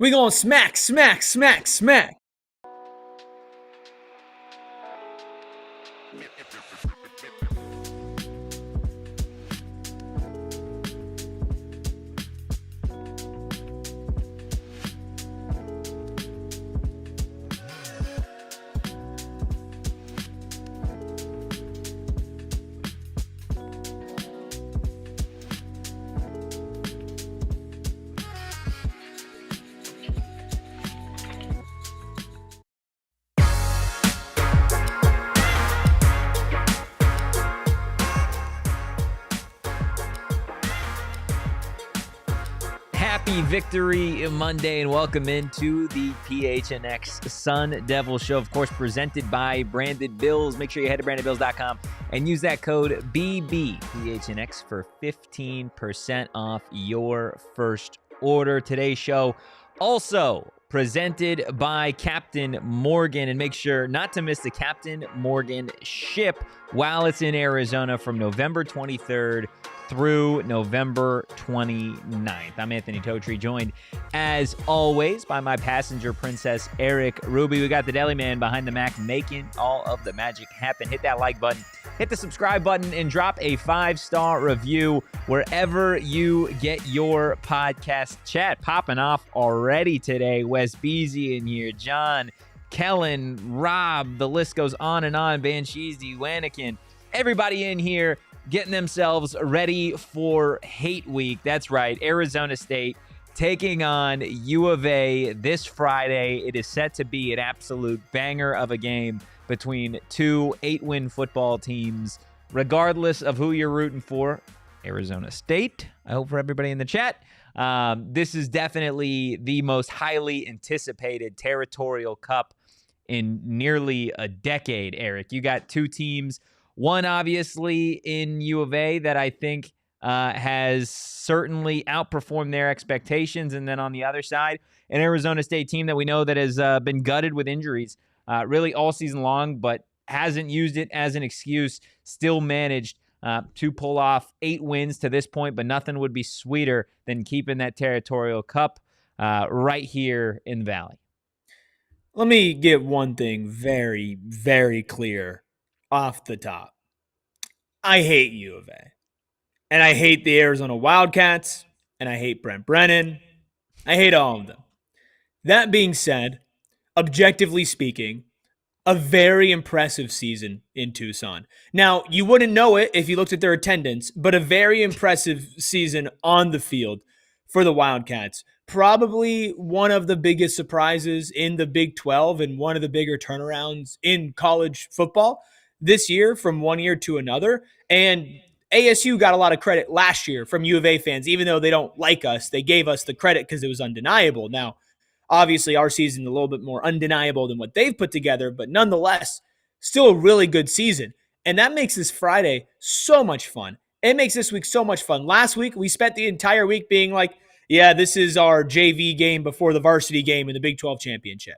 We going smack, smack, smack, smack. Happy Victory Monday and welcome into the PHNX Sun Devils show, of course, presented by Branded Bills. Make sure you head to brandedbills.com and use that code BBPHNX for 15% off your first order. Today's show also presented by Captain Morgan, and make sure not to miss the Captain Morgan ship while it's in Arizona from November 23rd through November 29th. I'm Anthony Totri, joined as always by my passenger princess, Erik Ruby. We got the deli man behind the Mac making all of the magic happen. Hit that like button, hit the subscribe button, and drop a 5-star review wherever you get your podcast. Chat popping off already today. Wes Beasy in here, John, Kellen, Rob, the list goes on and on. Bansheezy, Wanikin, everybody in here getting themselves ready for Hate Week. That's right, Arizona State taking on U of A this Friday. It is set to be an absolute banger of a game between two 8-win football teams. Regardless of who you're rooting for, Arizona State, I hope for everybody in the chat, this is definitely the most highly anticipated Territorial Cup in nearly a decade, Erik. You got two teams. One, obviously, in U of A that I think has certainly outperformed their expectations. And then on the other side, an Arizona State team that we know that has been gutted with injuries really all season long, but hasn't used it as an excuse, still managed to pull off 8 wins to this point, but nothing would be sweeter than keeping that Territorial Cup right here in the Valley. Let me get one thing very, very clear off the top. I hate U of A. And I hate the Arizona Wildcats. And I hate Brent Brennan. I hate all of them. That being said, objectively speaking, a very impressive season in Tucson. Now, you wouldn't know it if you looked at their attendance, but a very impressive season on the field for the Wildcats. Probably one of the biggest surprises in the Big 12 and one of the bigger turnarounds in college football this year from one year to another. And ASU got a lot of credit last year from U of A fans. Even though they don't like us, they gave us the credit because it was undeniable. Now, obviously, our season is a little bit more undeniable than what they've put together, but nonetheless, still a really good season. And that makes this Friday so much fun. It makes this week so much fun. Last week, we spent the entire week being like, yeah, this is our JV game before the varsity game in the Big 12 championship.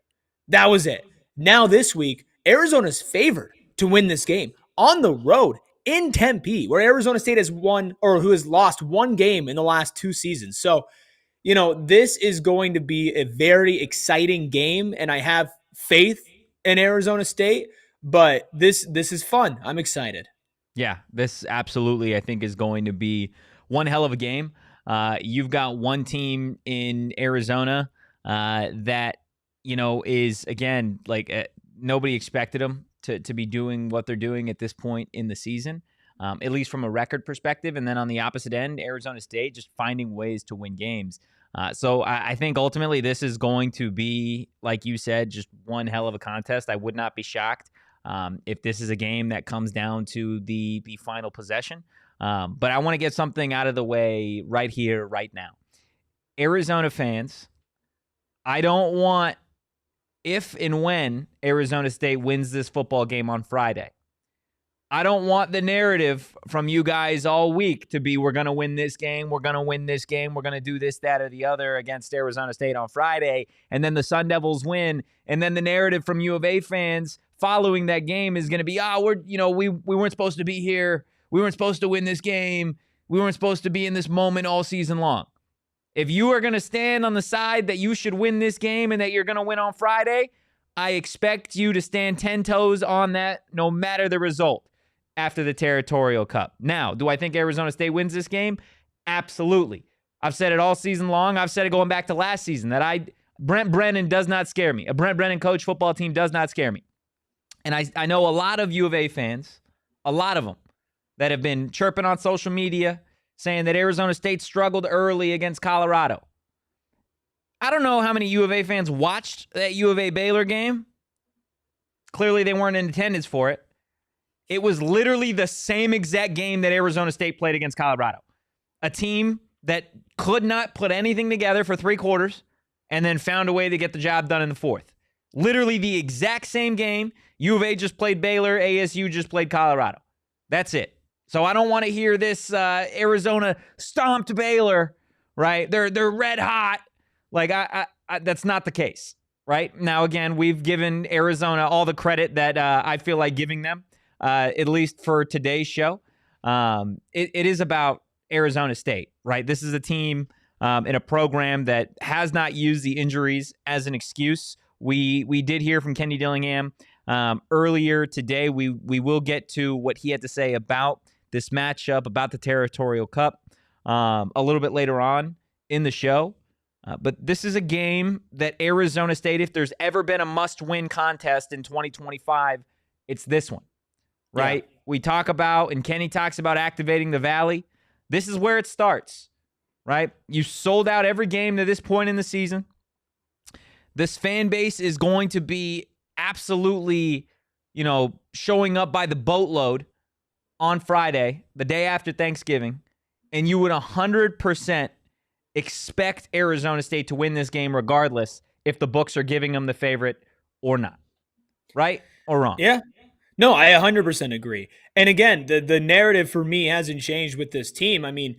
That was it. Now this week, Arizona's favored to win this game on the road in Tempe, where Arizona State has won or who has lost one game in the last 2 seasons. So, you know, this is going to be a very exciting game, and I have faith in Arizona State, but this is fun. I'm excited. Yeah, this absolutely, I think, is going to be one hell of a game. You've got one team in Arizona that, you know, is, again, like nobody expected them to be doing what they're doing at this point in the season, at least from a record perspective. And then on the opposite end, Arizona State just finding ways to win games. So I think ultimately this is going to be, like you said, just one hell of a contest. I would not be shocked if this is a game that comes down to the final possession. But I want to get something out of the way right here, right now. Arizona fans, I don't want, if and when Arizona State wins this football game on Friday, I don't want the narrative from you guys all week to be, we're going to win this game, we're going to win this game, we're going to do this, that, or the other against Arizona State on Friday, and then the Sun Devils win, and then the narrative from U of A fans following that game is going to be, we weren't supposed to be here, we weren't supposed to win this game, we weren't supposed to be in this moment all season long. If you are going to stand on the side that you should win this game and that you're going to win on Friday, I expect you to stand 10 toes on that no matter the result after the Territorial Cup. Now, do I think Arizona State wins this game? Absolutely. I've said it all season long. I've said it going back to last season that Brent Brennan does not scare me. A Brent Brennan coach football team does not scare me. And I know a lot of U of A fans, a lot of them, that have been chirping on social media saying that Arizona State struggled early against Colorado. I don't know how many U of A fans watched that U of A Baylor game. Clearly, they weren't in attendance for it. It was literally the same exact game that Arizona State played against Colorado. A team that could not put anything together for 3 quarters and then found a way to get the job done in the 4th. Literally the exact same game. U of A just played Baylor. ASU just played Colorado. That's it. So I don't want to hear this Arizona stomped Baylor, right? They're red hot. Like, I that's not the case, right? Now, again, we've given Arizona all the credit that I feel like giving them, at least for today's show. It is about Arizona State, right? This is a team in a program that has not used the injuries as an excuse. We did hear from Kenny Dillingham earlier today. We will get to what he had to say about this matchup, about the Territorial Cup, a little bit later on in the show. But this is a game that Arizona State, if there's ever been a must-win contest in 2025, it's this one, right? Yeah. We talk about, and Kenny talks about activating the Valley. This is where it starts, right? You sold out every game to this point in the season. This fan base is going to be absolutely, showing up by the boatload on Friday, the day after Thanksgiving, and you would 100% expect Arizona State to win this game regardless if the books are giving them the favorite or not. Right or wrong? Yeah. No, I 100% agree. And again, the narrative for me hasn't changed with this team. I mean,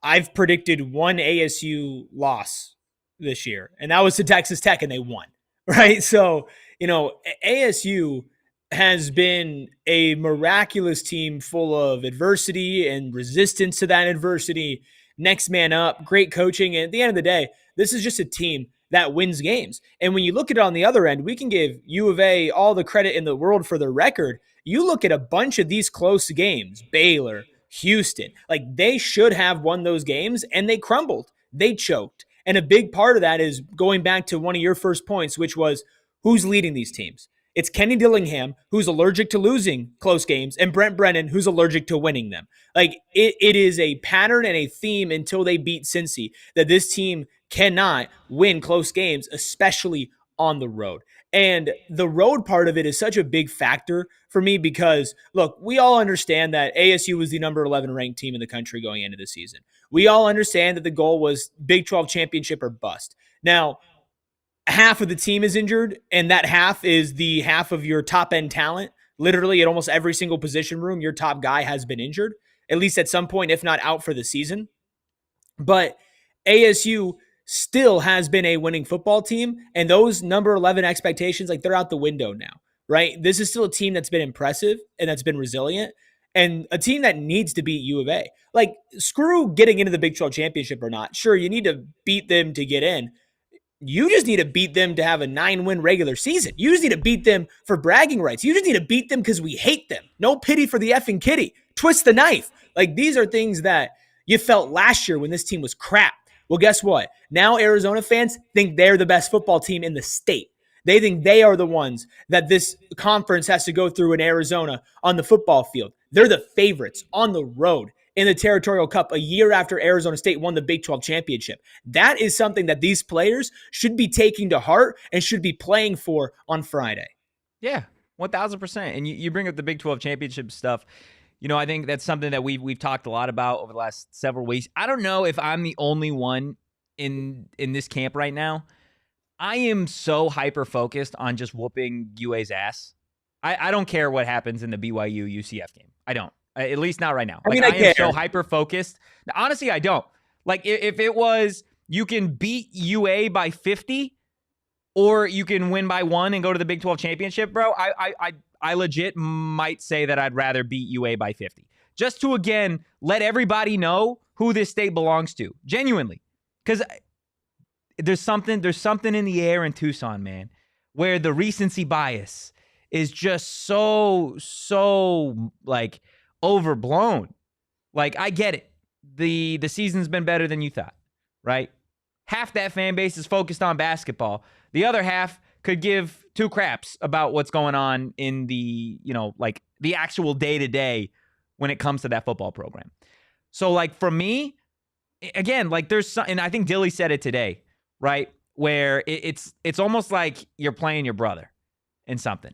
I've predicted one ASU loss this year, and that was to Texas Tech, and they won, right? So, ASU has been a miraculous team full of adversity and resistance to that adversity. Next man up, great coaching. And at the end of the day, this is just a team that wins games. And when you look at it on the other end, we can give U of A all the credit in the world for their record. You look at a bunch of these close games, Baylor, Houston, like they should have won those games and they crumbled. They choked. And a big part of that is going back to one of your first points, which was who's leading these teams. It's Kenny Dillingham, who's allergic to losing close games, and Brent Brennan, who's allergic to winning them. Like, it is a pattern and a theme until they beat Cincy that this team cannot win close games, especially on the road. And the road part of it is such a big factor for me because, look, we all understand that ASU was the number 11 ranked team in the country going into the season. We all understand that the goal was Big 12 championship or bust. Now, half of the team is injured, and that half is the half of your top-end talent. Literally, at almost every single position room, your top guy has been injured, at least at some point, if not out for the season. But ASU still has been a winning football team, and those number 11 expectations, like, they're out the window now, right? This is still a team that's been impressive and that's been resilient, and a team that needs to beat U of A. Like, screw getting into the Big 12 championship or not. Sure, you need to beat them to get in. You just need to beat them to have a 9-win regular season. You just need to beat them for bragging rights. You just need to beat them because we hate them. No pity for the effing kitty. Twist the knife. Like, these are things that you felt last year when this team was crap. Well, guess what? Now Arizona fans think they're the best football team in the state. They think they are the ones that this conference has to go through in Arizona on the football field. They're the favorites on the road in the Territorial Cup a year after Arizona State won the Big 12 championship. That is something that these players should be taking to heart and should be playing for on Friday. Yeah, 1,000%. And you bring up the Big 12 championship stuff. I think that's something that we've talked a lot about over the last several weeks. I don't know if I'm the only one in this camp right now. I am so hyper-focused on just whooping UA's ass. I don't care what happens in the BYU-UCF game. I don't. At least not right now. I am so hyper-focused. Honestly, I don't. Like, if it was you can beat UA by 50 or you can win by 1 and go to the Big 12 championship, bro, I legit might say that I'd rather beat UA by 50. Just to, again, let everybody know who this state belongs to. Genuinely. Because there's something in the air in Tucson, man, where the recency bias is just so like overblown. Like, I get it. The season's been better than you thought, right? Half that fan base is focused on basketball. The other half could give two craps about what's going on in the, like the actual day-to-day when it comes to that football program. So, like, for me, again, like, there's some, and I think Dilly said it today, right? Where it's almost like you're playing your brother in something,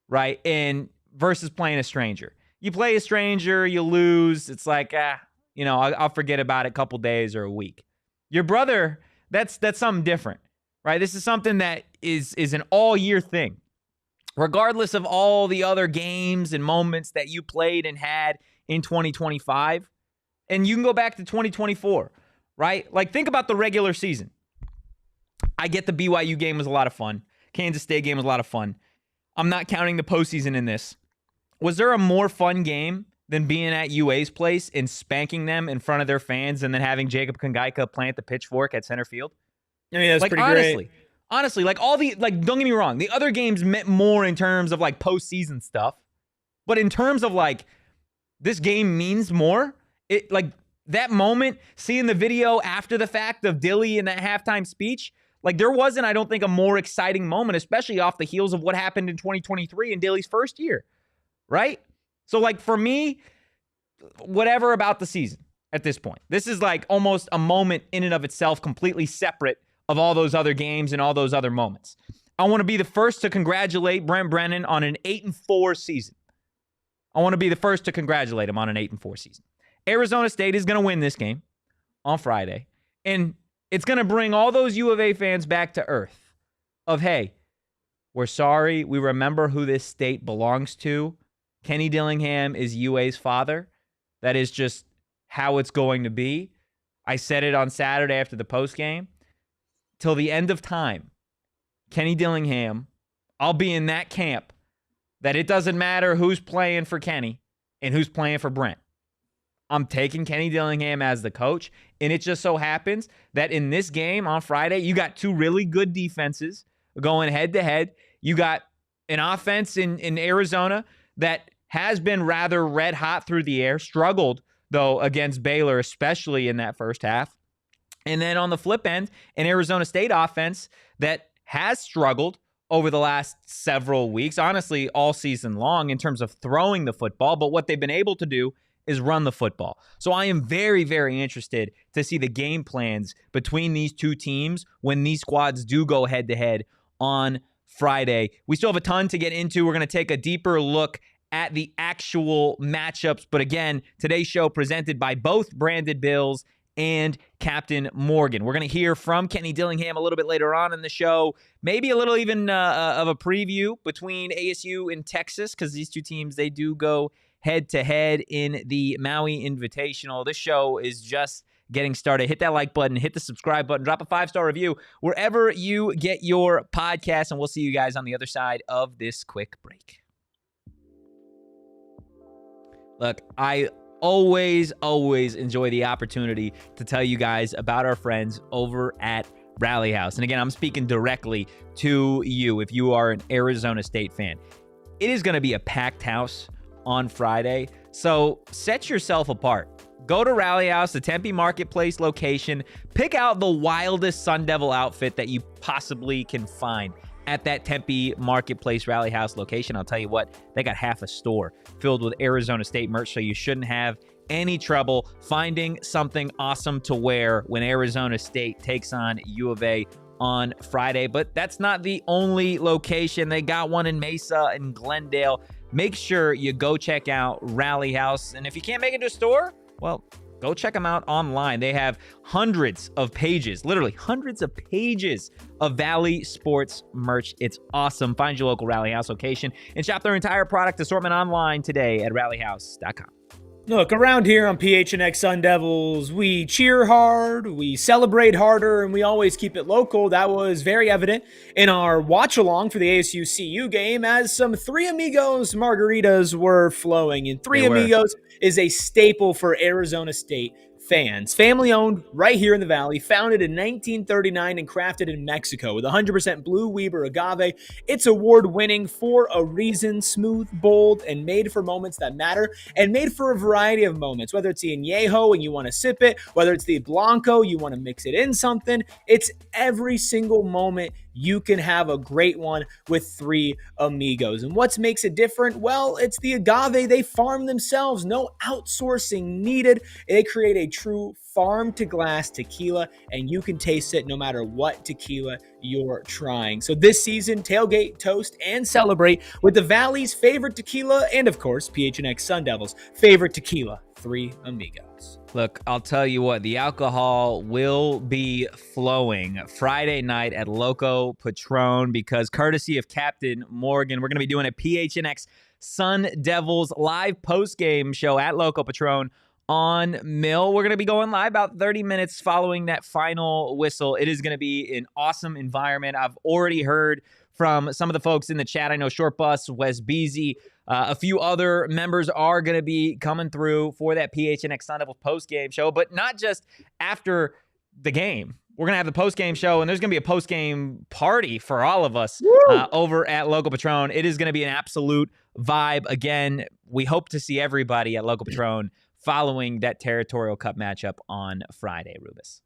right? And versus playing a stranger. You play a stranger, you lose. It's like, I'll forget about it a couple days or a week. Your brother, that's something different, right? This is something that is an all-year thing. Regardless of all the other games and moments that you played and had in 2025, and you can go back to 2024, right? Like, think about the regular season. I get the BYU game was a lot of fun. Kansas State game was a lot of fun. I'm not counting the postseason in this. Was there a more fun game than being at UA's place and spanking them in front of their fans and then having Jacob Kongaika plant the pitchfork at center field? I mean, that's like, pretty great. Honestly, like don't get me wrong. The other games meant more in terms of like postseason stuff. But in terms of like, this game means more. It, like, that moment, seeing the video after the fact of Dilly in that halftime speech, like, there wasn't, I don't think, a more exciting moment, especially off the heels of what happened in 2023 in Dilly's first year, right? So, like, for me, whatever about the season at this point. This is like almost a moment in and of itself, completely separate of all those other games and all those other moments. I want to be the first to congratulate Brent Brennan on an 8-4 season. I want to be the first to congratulate him on an 8-4 season. Arizona State is going to win this game on Friday, and it's going to bring all those U of A fans back to earth of, hey, we're sorry. We remember who this state belongs to. Kenny Dillingham is UA's father. That is just how it's going to be. I said it on Saturday after the postgame. Till the end of time, Kenny Dillingham, I'll be in that camp that it doesn't matter who's playing for Kenny and who's playing for Brent. I'm taking Kenny Dillingham as the coach, and it just so happens that in this game on Friday, you got two really good defenses going head-to-head. You got an offense in Arizona that has been rather red hot through the air, struggled, though, against Baylor, especially in that first half. And then on the flip end, an Arizona State offense that has struggled over the last several weeks, honestly, all season long in terms of throwing the football, but what they've been able to do is run the football. So I am very, very interested to see the game plans between these two teams when these squads do go head-to-head on Friday. We still have a ton to get into. We're going to take a deeper look at the actual matchups. But again, today's show presented by both Branded Bills and Captain Morgan. We're going to hear from Kenny Dillingham a little bit later on in the show. Maybe a little even of a preview between ASU and Texas, because these two teams, they do go head-to-head in the Maui Invitational. This show is just getting started. Hit that like button, hit the subscribe button, drop a 5-star review wherever you get your podcast, and we'll see you guys on the other side of this quick break. Look, I always enjoy the opportunity to tell you guys about our friends over at Rally House. And again, I'm speaking directly to you if you are an Arizona State fan. It is going to be a packed house on Friday, so set yourself apart. Go to Rally House, the Tempe Marketplace location. Pick out the wildest Sun Devil outfit that you possibly can find at that Tempe Marketplace Rally House location. I'll tell you what, they got half a store filled with Arizona State merch, so you shouldn't have any trouble finding something awesome to wear when Arizona State takes on U of A on Friday. But that's not the only location. They got one in Mesa and Glendale. Make sure you go check out Rally House. And if you can't make it to a store, well, go check them out online. They have hundreds of pages, literally hundreds of pages of Valley Sports merch. It's awesome. Find your local Rally House location and shop their entire product assortment online today at rallyhouse.com. Look, around here on PHNX Sun Devils, we cheer hard, we celebrate harder, and we always keep it local. That was very evident in our watch-along for the ASU-CU game as some Three Amigos margaritas were flowing. And Three Amigos is a staple for Arizona State fans. Family owned right here in the Valley, founded in 1939 and crafted in Mexico with 100% blue Weber agave. It's award winning for a reason, smooth, bold, and made for moments that matter, and made for a variety of moments, whether it's the añejo and you want to sip it, whether it's the blanco, you want to mix it in something. It's every single moment you can have a great one with Three Amigos. And what makes it different? Well, it's the agave they farm themselves. No outsourcing needed. They create a true farm to glass tequila, and you can taste it no matter what tequila you're trying. So this season, tailgate, toast, and celebrate with the Valley's favorite tequila and, of course, PHNX Sun Devils' favorite tequila, Three Amigos. Look, I'll tell you what, the alcohol will be flowing Friday night at Loco Patron because courtesy of Captain Morgan, we're going to be doing a PHNX Sun Devils live post-game show at Loco Patron on Mill. We're going to be going live about 30 minutes following that final whistle. It is going to be an awesome environment. I've already heard from some of the folks in the chat. I know Short Bus, Wes Beasy, a few other members are going to be coming through for that PHNX Sun Devils post-game show, but not just after the game. We're going to have the post-game show, and there's going to be a post-game party for all of us over at Loco Patron. It is going to be an absolute vibe. Again, we hope to see everybody at Loco Patron following that Territorial Cup matchup on Friday, Rubus.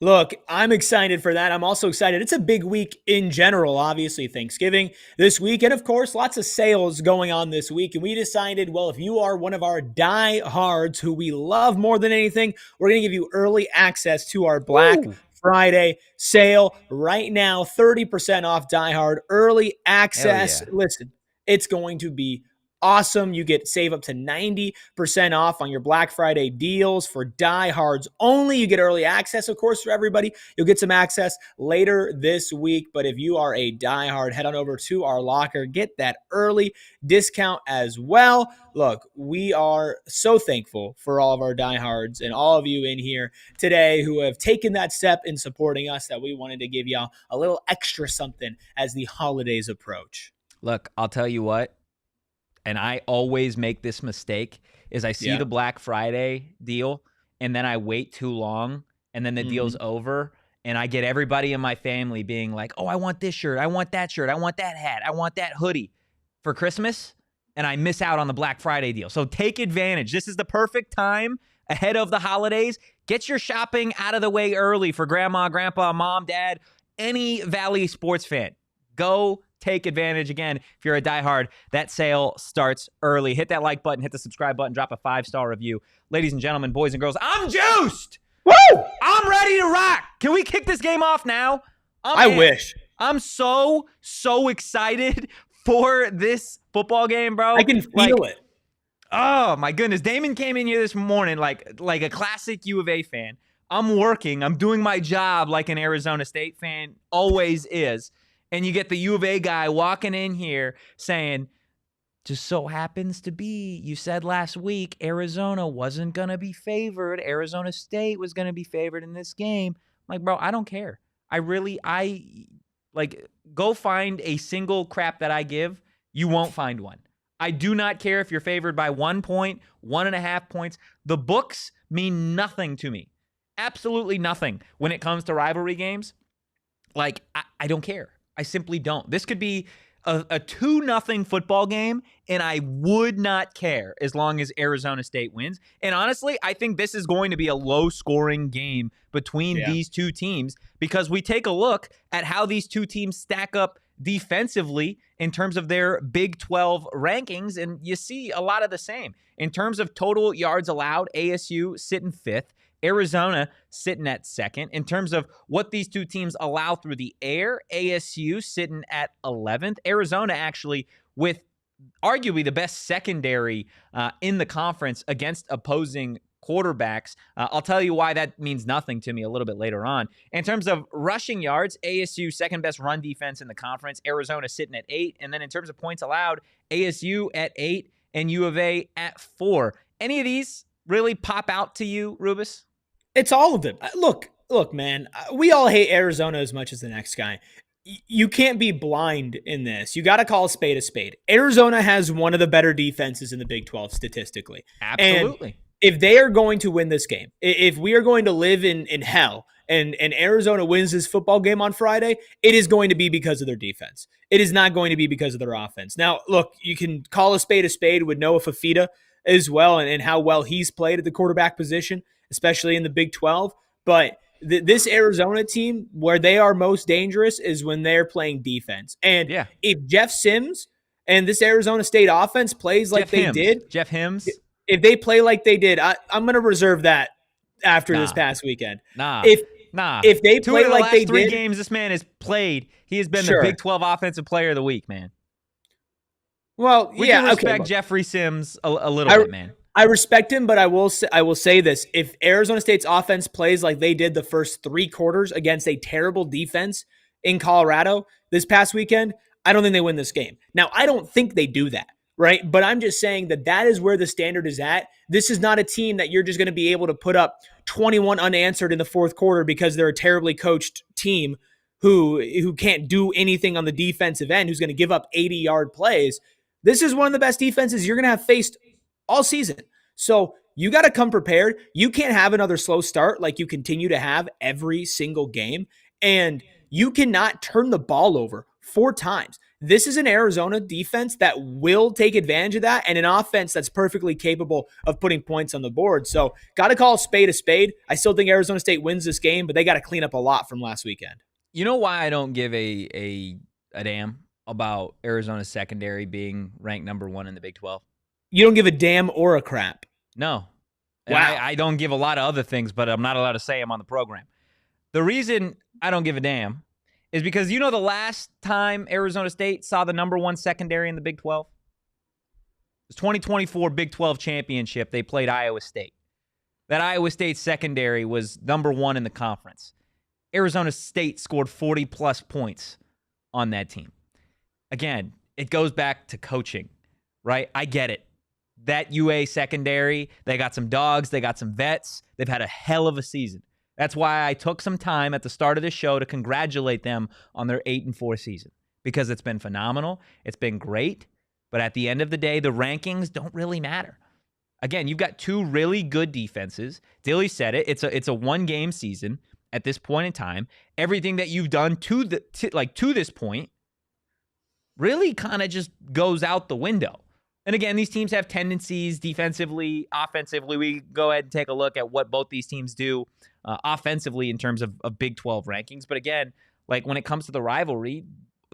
Look, I'm excited for that. I'm also excited. It's a big week in general, obviously Thanksgiving this week. And of course, lots of sales going on this week. And we decided, well, if you are one of our diehards who we love more than anything, we're going to give you early access to our Black Friday sale right now. 30% off Die Hard early access. Yeah. Listen, it's going to be awesome. You get save up to 90% off on your Black Friday deals for diehards only. You get early access, of course, for everybody. You'll get some access later this week. But if you are a diehard, head on over to our locker. Get that early discount as well. Look, we are so thankful for all of our diehards and all of you in here today who have taken that step in supporting us that we wanted to give y'all a little extra something as the holidays approach. Look, I'll tell you what. And I always make this mistake, is I see the Black Friday deal, and then I wait too long, and then the deal's over, and I get everybody in my family being like, oh, I want this shirt, I want that shirt, I want that hat, I want that hoodie for Christmas, and I miss out on the Black Friday deal. So take advantage. This is the perfect time ahead of the holidays. Get your shopping out of the way early for grandma, grandpa, mom, dad, any Valley sports fan. Go take advantage. Again, if you're a diehard, that sale starts early. Hit that like button, hit the subscribe button, drop a 5-star review. Ladies and gentlemen, boys and girls, I'm juiced. Woo! I'm ready to rock. Can we kick this game off now? I wish. I'm so excited for this football game, bro. I can feel it. Oh, my goodness. Damon came in here this morning like a classic U of A fan. I'm working. I'm doing my job like an Arizona State fan always is. And you get the U of A guy walking in here saying, just so happens to be, you said last week Arizona wasn't going to be favored. Arizona State was going to be favored in this game. I'm like, bro, I don't care. Go find a single crap that I give. You won't find one. I do not care if you're favored by 1 point, 1.5 points. The books mean nothing to me. Absolutely nothing when it comes to rivalry games. Like, I don't care. I simply don't. This could be a 2-0 football game, and I would not care as long as Arizona State wins. And honestly, I think this is going to be a low-scoring game between these two teams because we take a look at how these two teams stack up defensively in terms of their Big 12 rankings, and you see a lot of the same. In terms of total yards allowed, ASU sitting 5th. Arizona sitting at 2nd. In terms of what these two teams allow through the air, ASU sitting at 11th. Arizona actually with arguably the best secondary in the conference against opposing quarterbacks. I'll tell you why that means nothing to me a little bit later on. In terms of rushing yards, ASU second best run defense in the conference. Arizona sitting at 8. And then in terms of points allowed, ASU at 8 and U of A at 4. Any of these really pop out to you, Rubus? It's all of them. Look, man, we all hate Arizona as much as the next guy. You can't be blind in this. You got to call a spade a spade. Arizona has one of the better defenses in the Big 12 statistically. Absolutely. if they are going to win this game, if we are going to live in hell and Arizona wins this football game on Friday, it is going to be because of their defense. It is not going to be because of their offense. Now, look, you can call a spade with Noah Fafita as well and how well he's played at the quarterback position, especially in the Big 12. But this Arizona team, where they are most dangerous is when they're playing defense. And if Jeff Sims and this Arizona State offense plays like Jeff Hims, if they play like they did, I'm going to reserve that after this past weekend. If they play like they did, 3 games this man has played, he has been the Big 12 Offensive Player of the Week, man. Well, we can respect Jeffrey Sims a little bit, man. I respect him, but I will say this: if Arizona State's offense plays like they did the first 3 quarters against a terrible defense in Colorado this past weekend, I don't think they win this game. Now, I don't think they do that, right? But I'm just saying that is where the standard is at. This is not a team that you're just going to be able to put up 21 unanswered in the fourth quarter because they're a terribly coached team who can't do anything on the defensive end, who's going to give up 80-yard plays. This is one of the best defenses you're going to have faced all season. So you got to come prepared. You can't have another slow start like you continue to have every single game. And you cannot turn the ball over 4 times. This is an Arizona defense that will take advantage of that and an offense that's perfectly capable of putting points on the board. So got to call a spade a spade. I still think Arizona State wins this game, but they got to clean up a lot from last weekend. You know why I don't give a damn about Arizona's secondary being ranked number 1 in the Big 12? You don't give a damn or a crap. No. Wow. I don't give a lot of other things, but I'm not allowed to say them on the program. The reason I don't give a damn is because the last time Arizona State saw the number 1 secondary in the Big 12? It was 2024 Big 12 championship. They played Iowa State. That Iowa State secondary was number 1 in the conference. Arizona State scored 40-plus points on that team. Again, it goes back to coaching, right? I get it. That UA secondary, they got some dogs, they got some vets. They've had a hell of a season. That's why I took some time at the start of the show to congratulate them on their 8-4 season, because it's been phenomenal. It's been great. But at the end of the day, the rankings don't really matter. Again, you've got 2 really good defenses. Dilly said it. It's a 1-game season at this point in time. Everything that you've done to this point really kind of just goes out the window. And again, these teams have tendencies defensively, offensively. We go ahead and take a look at what both these teams do offensively in terms of Big 12 rankings. But again, like when it comes to the rivalry,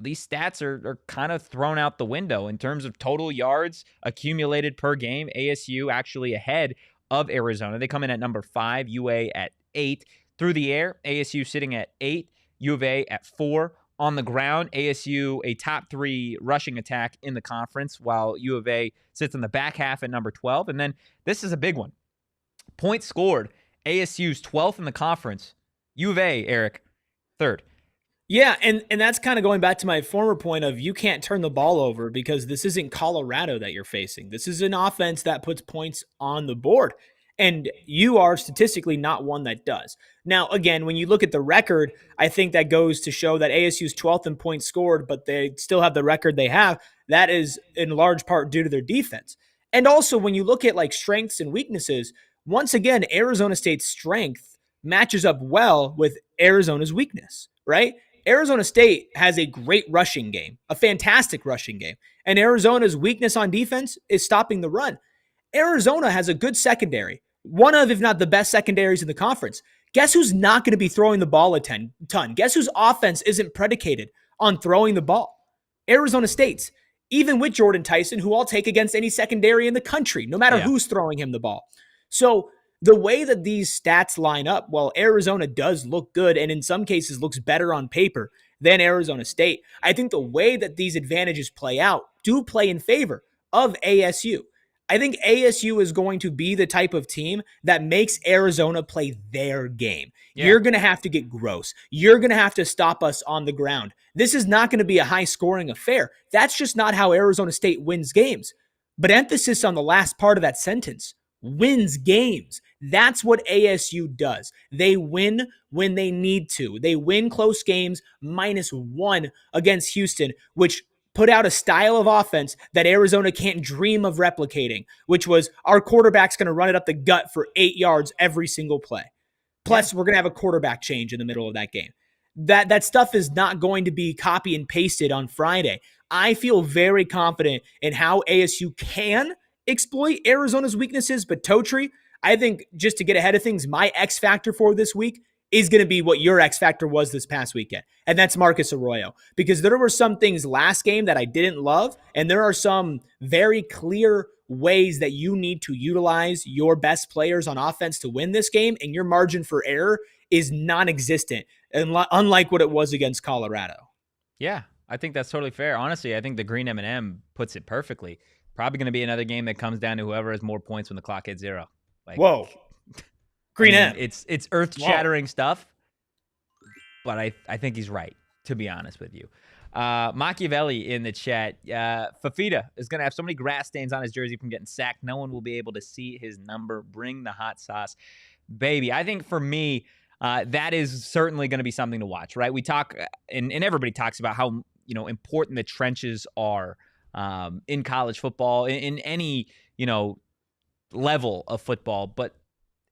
these stats are kind of thrown out the window in terms of total yards accumulated per game. ASU actually ahead of Arizona. They come in at number 5, UA at 8. Through the air, ASU sitting at 8, U of A at 4. On the ground, ASU a top 3 rushing attack in the conference, while U of A sits in the back half at number 12. And then this is a big one. Points scored, ASU's 12th in the conference. U of A, Erik, 3rd. Yeah, and that's kind of going back to my former point of you can't turn the ball over because this isn't Colorado that you're facing. This is an offense that puts points on the board. And you are statistically not one that does. Now, again, when you look at the record, I think that goes to show that ASU's 12th in points scored, but they still have the record they have. That is in large part due to their defense. And also, when you look at like strengths and weaknesses, once again, Arizona State's strength matches up well with Arizona's weakness, right? Arizona State has a great rushing game, a fantastic rushing game. And Arizona's weakness on defense is stopping the run. Arizona has a good secondary. One of, if not the best secondaries in the conference. Guess who's not going to be throwing the ball a ton? Guess whose offense isn't predicated on throwing the ball? Arizona State's. Even with Jordan Tyson, who I'll take against any secondary in the country, no matter who's throwing him the ball. So the way that these stats line up, well, Arizona does look good and in some cases looks better on paper than Arizona State. I think the way that these advantages play out do play in favor of ASU. I think ASU is going to be the type of team that makes Arizona play their game. Yeah. You're going to have to get gross. You're going to have to stop us on the ground. This is not going to be a high-scoring affair. That's just not how Arizona State wins games. But emphasis on the last part of that sentence, wins games. That's what ASU does. They win when they need to. They win close games, -1 against Houston, which put out a style of offense that Arizona can't dream of replicating, which was our quarterback's going to run it up the gut for 8 yards every single play. Plus, we're going to have a quarterback change in the middle of that game. That stuff is not going to be copy and pasted on Friday. I feel very confident in how ASU can exploit Arizona's weaknesses, but Totri, I think just to get ahead of things, my X factor for this week is going to be what your X factor was this past weekend, and that's Marcus Arroyo. Because there were some things last game that I didn't love, and there are some very clear ways that you need to utilize your best players on offense to win this game, and your margin for error is non-existent, unlike what it was against Colorado. Yeah, I think that's totally fair. Honestly, I think the green M&M puts it perfectly. Probably going to be another game that comes down to whoever has more points when the clock hits 0. Like, whoa. Green M. It's earth-shattering stuff, but I think he's right, to be honest with you. Machiavelli in the chat. Fafita is going to have so many grass stains on his jersey from getting sacked, no one will be able to see his number. Bring the hot sauce, baby. I think for me, that is certainly going to be something to watch, right? We talk, and everybody talks about how important the trenches are in college football, in any level of football, but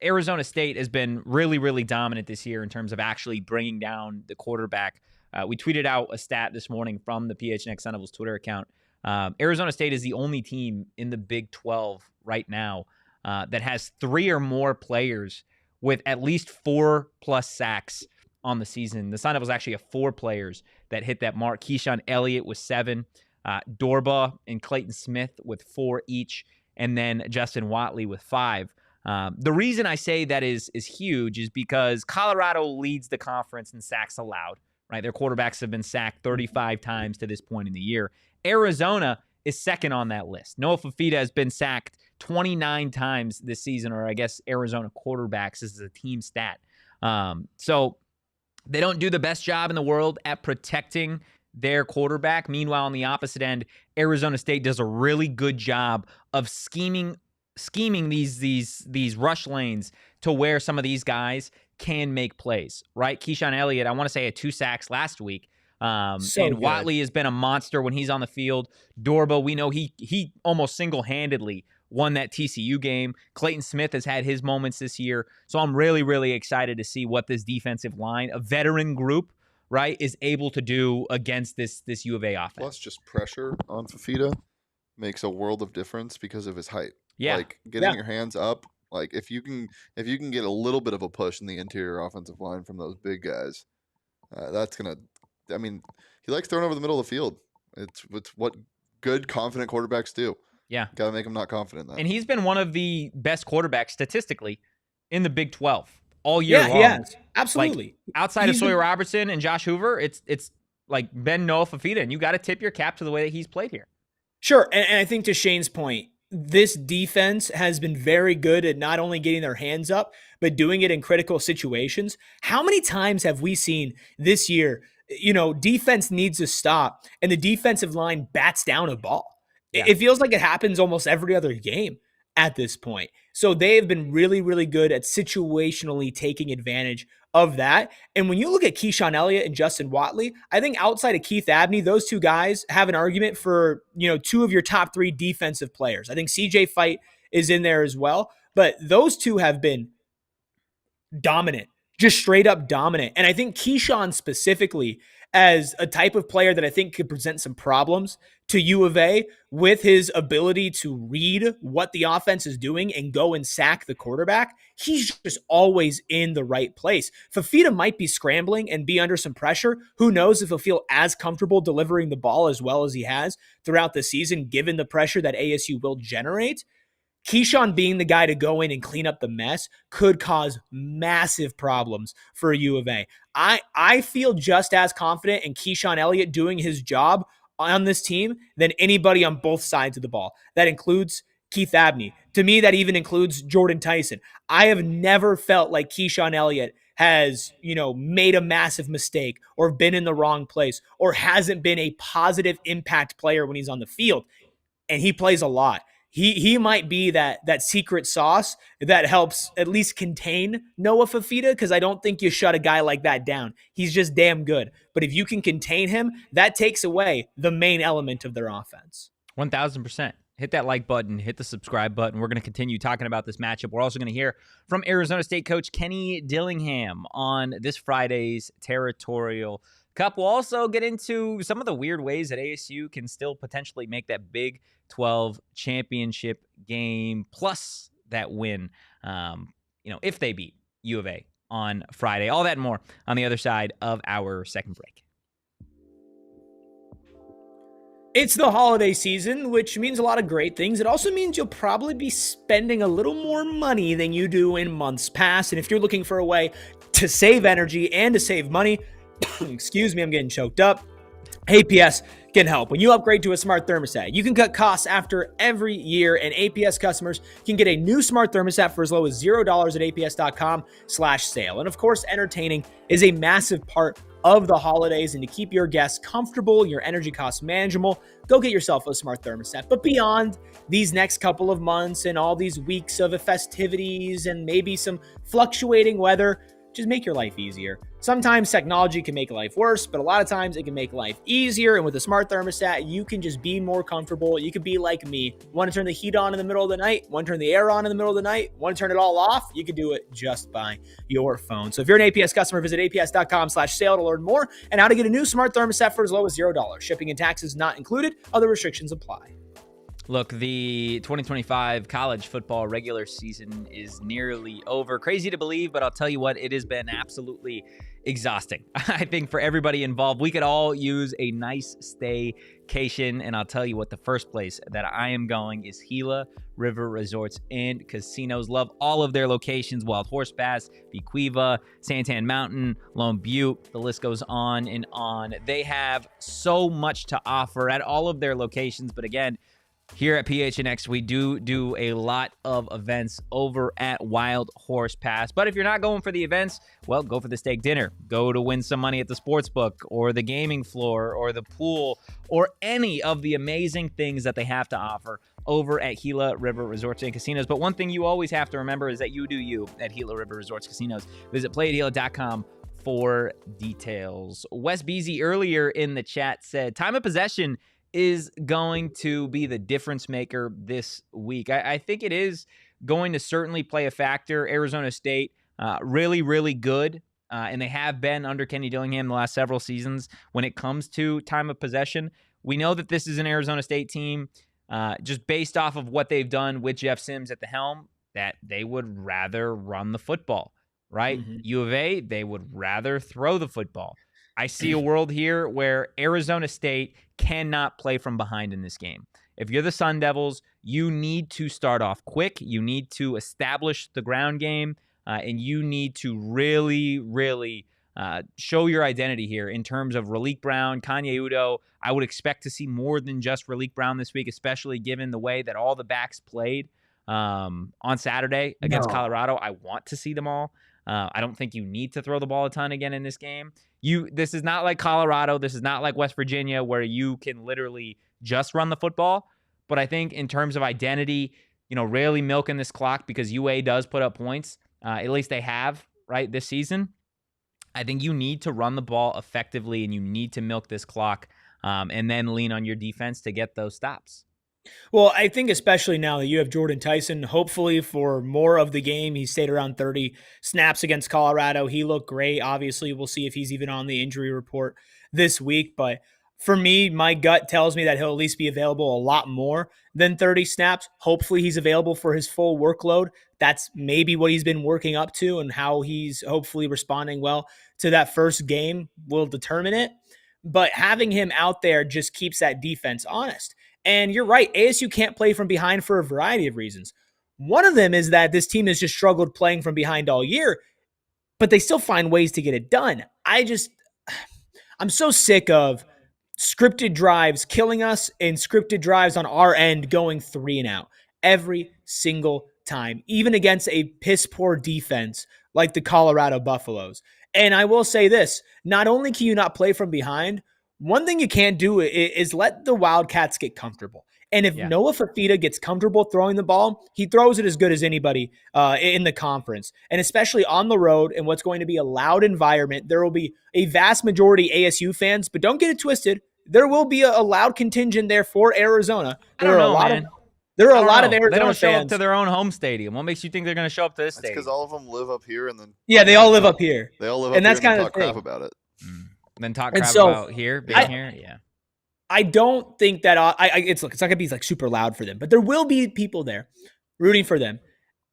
Arizona State has been really, really dominant this year in terms of actually bringing down the quarterback. We tweeted out a stat this morning from the PHNX Sun Devils Twitter account. Arizona State is the only team in the Big 12 right now that has 3 or more players with at least 4+ sacks on the season. The Sun Devils actually have 4 players that hit that mark. Keyshawn Elliott with 7, Dorba and Clayton Smith with 4 each, and then Justin Watley with 5. The reason I say that is huge is because Colorado leads the conference in sacks allowed, right? Their quarterbacks have been sacked 35 times to this point in the year. Arizona is second on that list. Noah Fafita has been sacked 29 times this season, or I guess Arizona quarterbacks. This is a team stat. So they don't do the best job in the world at protecting their quarterback. Meanwhile, on the opposite end, Arizona State does a really good job of scheming these rush lanes to where some of these guys can make plays, right? Keyshawn Elliott, I want to say, had 2 sacks last week. And good. Watley has been a monster when he's on the field. Dorba, we know he almost single-handedly won that TCU game. Clayton Smith has had his moments this year. So I'm really, really excited to see what this defensive line, a veteran group, right, is able to do against this U of A offense. Plus, just pressure on Fafita makes a world of difference because of his height. Yeah. Like getting your hands up, like if you can get a little bit of a push in the interior offensive line from those big guys, that's gonna. I mean, he likes throwing over the middle of the field. It's what good, confident quarterbacks do. Yeah, gotta make him not confident in that. And he's been one of the best quarterbacks statistically in the Big 12 all year long. Yeah, he has. Absolutely. Like, outside of Sawyer Robertson and Josh Hoover, it's like Ben Noah Fafita, and you got to tip your cap to the way that he's played here. Sure, and I think to Shane's point, this defense has been very good at not only getting their hands up, but doing it in critical situations. How many times have we seen this year, defense needs to stop, and the defensive line bats down a ball? Yeah. It feels like it happens almost every other game at this point. So they have been really, really good at situationally taking advantage of that. And when you look at Keyshawn Elliott and Justin Watley, I think outside of Keith Abney, those 2 guys have an argument for, 2 of your top 3 defensive players. I think CJ Fight is in there as well, but those 2 have been dominant, just straight up dominant. And I think Keyshawn specifically as a type of player that I think could present some problems to U of A with his ability to read what the offense is doing and go and sack the quarterback. He's just always in the right place. Fafita might be scrambling and be under some pressure. Who knows if he'll feel as comfortable delivering the ball as well as he has throughout the season, given the pressure that ASU will generate. Keyshawn being the guy to go in and clean up the mess could cause massive problems for U of A. I feel just as confident in Keyshawn Elliott doing his job on this team than anybody on both sides of the ball. That includes Keith Abney. To me, that even includes Jordan Tyson. I have never felt like Keyshawn Elliott has, made a massive mistake or been in the wrong place or hasn't been a positive impact player when he's on the field. And he plays a lot. he might be that secret sauce that helps at least contain Noah Fifita, because I don't think you shut a guy like that down. He's just damn good. But if you can contain him, that takes away the main element of their offense. 1,000%. Hit that like button, hit the subscribe button. We're going to continue talking about this matchup. We're also going to hear from Arizona State coach Kenny Dillingham on this Friday's Territorial Cup. We'll also get into some of the weird ways that ASU can still potentially make that Big 12 championship game, plus that win, if they beat U of A on Friday. All that and more on the other side of our second break. It's the holiday season, which means a lot of great things. It also means you'll probably be spending a little more money than you do in months past. And if you're looking for a way to save energy and to save money, excuse me, I'm getting choked up, APS can help. When you upgrade to a smart thermostat, you can cut costs after every year, and APS customers can get a new smart thermostat for as low as $0 at aps.com/sale. And of course, entertaining is a massive part of the holidays, and to keep your guests comfortable and your energy costs manageable, go get yourself a smart thermostat. But beyond these next couple of months and all these weeks of festivities and maybe some fluctuating weather, just make your life easier. Sometimes technology can make life worse, but a lot of times it can make life easier. And with a smart thermostat, you can just be more comfortable. You could be like me. Want to turn the heat on in the middle of the night? Want to turn the air on in the middle of the night? Want to turn it all off? You can do it just by your phone. So if you're an APS customer, visit aps.com/sale to learn more and how to get a new smart thermostat for as low as $0. Shipping and taxes not included. Other restrictions apply. Look, the 2025 college football regular season is nearly over. Crazy to believe, but I'll tell you what, it has been absolutely exhausting. I think for everybody involved, we could all use a nice staycation. And I'll tell you what, the first place that I am going is Gila River Resorts and Casinos. Love all of their locations: Wild Horse Pass, Bequiva, Santan Mountain, Lone Butte. The list goes on and on. They have so much to offer at all of their locations. But again, here at PHNX, we do a lot of events over at Wild Horse Pass. But if you're not going for the events, well, go for the steak dinner. Go to win some money at the sports book or the gaming floor or the pool or any of the amazing things that they have to offer over at Gila River Resorts and Casinos. But one thing you always have to remember is that you do you at Gila River Resorts Casinos. Visit playathgila.com for details. Wes Beasy earlier in the chat said time of possession is going to be the difference maker this week. I think it is going to certainly play a factor. Arizona State, really, really good, and they have been under Kenny Dillingham the last several seasons when it comes to time of possession. We know that this is an Arizona State team, just based off of what they've done with Jeff Sims at the helm, that they would rather run the football, right? Mm-hmm. U of A, they would rather throw the football. I see a world here where Arizona State cannot play from behind in this game. If you're the Sun Devils, you need to start off quick. You need to establish the ground game, and you need to really, really show your identity here in terms of Raleek Brown, Kanye Udo. I would expect to see more than just Raleek Brown this week, especially given the way that all the backs played on Saturday against Colorado. I want to see them all. I don't think you need to throw the ball a ton again in this game. This is not like Colorado. This is not like West Virginia where you can literally just run the football. But I think in terms of identity, really milking this clock because UA does put up points. At least they have, right, this season. I think you need to run the ball effectively and you need to milk this clock and then lean on your defense to get those stops. Well, I think especially now that you have Jordan Tyson, hopefully for more of the game. He stayed around 30 snaps against Colorado. He looked great. Obviously, we'll see if he's even on the injury report this week. But for me, my gut tells me that he'll at least be available a lot more than 30 snaps. Hopefully, he's available for his full workload. That's maybe what he's been working up to, and how he's hopefully responding well to that first game will determine it. But having him out there just keeps that defense honest. And you're right, ASU can't play from behind for a variety of reasons. One of them is that this team has just struggled playing from behind all year, but they still find ways to get it done. I'm so sick of scripted drives killing us and scripted drives on our end going 3 and out every single time, even against a piss poor defense like the Colorado Buffaloes. And I will say this, not only can you not play from behind, one thing you can't do is let the Wildcats get comfortable. And if Noah Fafita gets comfortable throwing the ball, he throws it as good as anybody in the conference. And especially on the road in what's going to be a loud environment, there will be a vast majority ASU fans, but don't get it twisted. There will be a loud contingent there for Arizona. I don't know, man. There are a lot of Arizona fans. They don't show up to their own home stadium. What makes you think they're going to show up to this stadium? Because all of them live up here, and then they all live up here. They all live up here, and then talk crap about it. Then talk crap about here, being here. Yeah. I don't think that it's not going to be like super loud for them, but there will be people there rooting for them.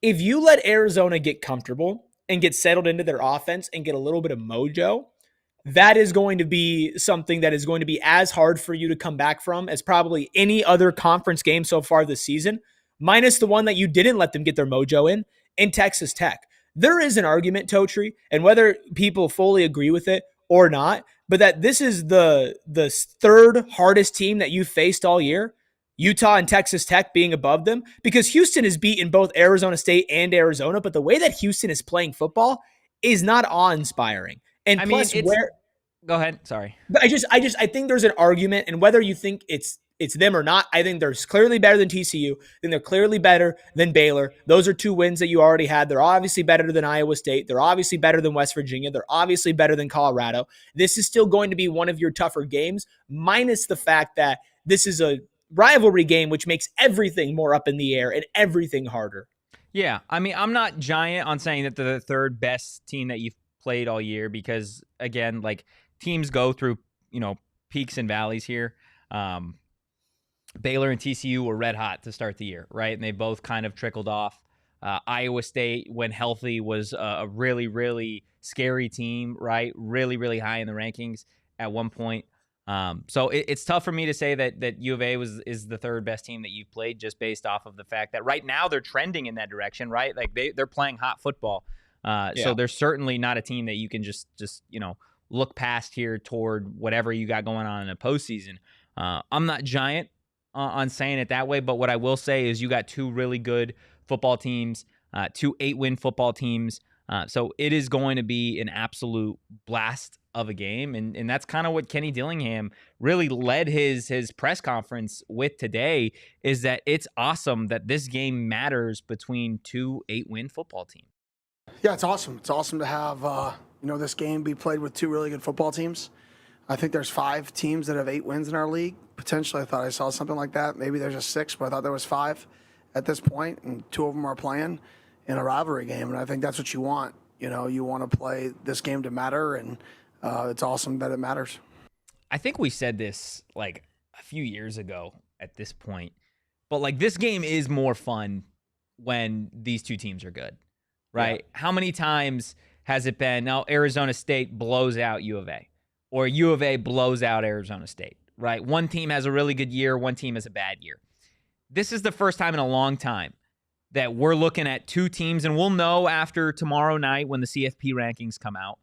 If you let Arizona get comfortable and get settled into their offense and get a little bit of mojo, that is going to be something that is going to be as hard for you to come back from as probably any other conference game so far this season, minus the one that you didn't let them get their mojo in Texas Tech. There is an argument, Totri, and whether people fully agree with it or not, but that this is the third hardest team that you faced all year, Utah and Texas Tech being above them, because Houston has beaten both Arizona State and Arizona, but the way that Houston is playing football is not awe-inspiring. And I mean, go ahead. Sorry. I think there's an argument, and whether you think it's them or not, I think they're clearly better than TCU. I think they're clearly better than Baylor. Those are two wins that you already had. They're obviously better than Iowa State. They're obviously better than West Virginia. They're obviously better than Colorado. This is still going to be one of your tougher games, minus the fact that this is a rivalry game, which makes everything more up in the air and everything harder. Yeah. I mean, I'm not giant on saying that they're the third best team that you've played all year because, again, like teams go through, peaks and valleys here. Baylor and TCU were red hot to start the year, right? And they both kind of trickled off. Iowa State, when healthy, was a really, really scary team, right? Really, really high in the rankings at one point. So it's tough for me to say that U of A is the third best team that you've played just based off of the fact that right now they're trending in that direction, right? Like they're playing hot football. So they're certainly not a team that you can just look past here toward whatever you got going on in a postseason. I'm not giant on saying it that way, but what I will say is you got two really good football teams, 2 8-win football teams. So it is going to be an absolute blast of a game. And that's kind of what Kenny Dillingham really led his press conference with today, is that it's awesome that this game matters between 2 8-win football teams. Yeah, it's awesome. It's awesome to have, this game be played with 2 really good football teams. I think there's 5 teams that have 8 wins in our league. Potentially, I thought I saw something like that. Maybe there's just 6, but I thought there was 5 at this point, and 2 of them are playing in a rivalry game, and I think that's what you want. You want to play this game to matter, and it's awesome that it matters. I think we said this like a few years ago at this point, but like this game is more fun when these two teams are good, right? Yeah. How many times has it been, now Arizona State blows out U of A, or U of A blows out Arizona State, right? One team has a really good year, one team has a bad year. This is the first time in a long time that we're looking at 2 teams, and we'll know after tomorrow night when the CFP rankings come out.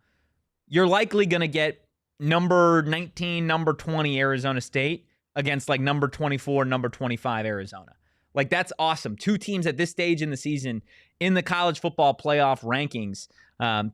You're likely going to get number 19, number 20 Arizona State against like number 24, number 25 Arizona. Like that's awesome. 2 teams at this stage in the season in the college football playoff rankings,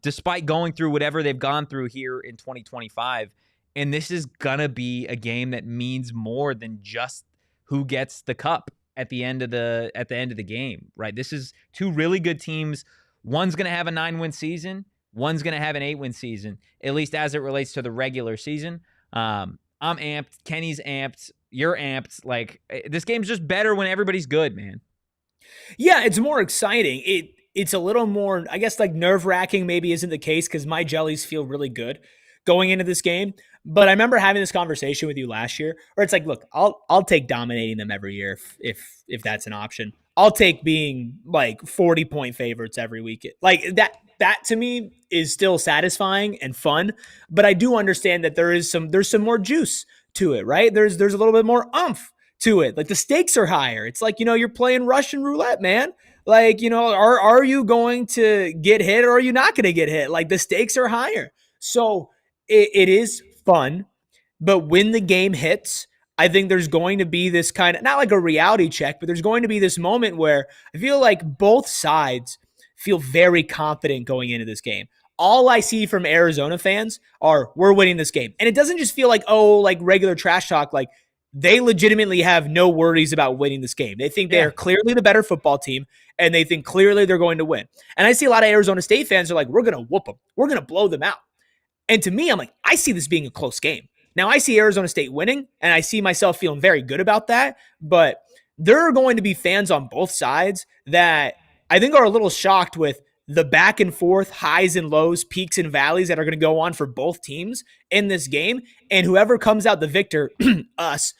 despite going through whatever they've gone through here in 2025. And this is going to be a game that means more than just who gets the cup at the end of the game, right? This is 2 really good teams. One's going to have a 9-win season. One's going to have an 8-win season, at least as it relates to the regular season. I'm amped. Kenny's amped. You're amped. Like, this game's just better when everybody's good, man. Yeah, it's more exciting. It's a little more, I guess, like nerve-wracking maybe isn't the case because my jellies feel really good going into this game. But I remember having this conversation with you last year where it's like, look, I'll take dominating them every year if that's an option. I'll take being like 40-point favorites every week. Like that to me is still satisfying and fun, but I do understand that there's some more juice to it, right? There's a little bit more oomph to it. Like the stakes are higher. It's like, you're playing Russian roulette, man. Like, are you going to get hit or are you not going to get hit? Like the stakes are higher. So it is fun, but when the game hits, I think there's going to be this kind of, not like a reality check, but there's going to be this moment where I feel like both sides feel very confident going into this game. All I see from Arizona fans are, we're winning this game. And it doesn't just feel like, like regular trash talk. Like they legitimately have no worries about winning this game. They think they are clearly the better football team, and they think clearly they're going to win. And I see a lot of Arizona State fans are like, we're going to whoop them. We're going to blow them out. And to me, I'm like, I see this being a close game. Now, I see Arizona State winning, and I see myself feeling very good about that. But there are going to be fans on both sides that I think are a little shocked with the back and forth, highs and lows, peaks and valleys that are going to go on for both teams in this game. And whoever comes out the victor, us,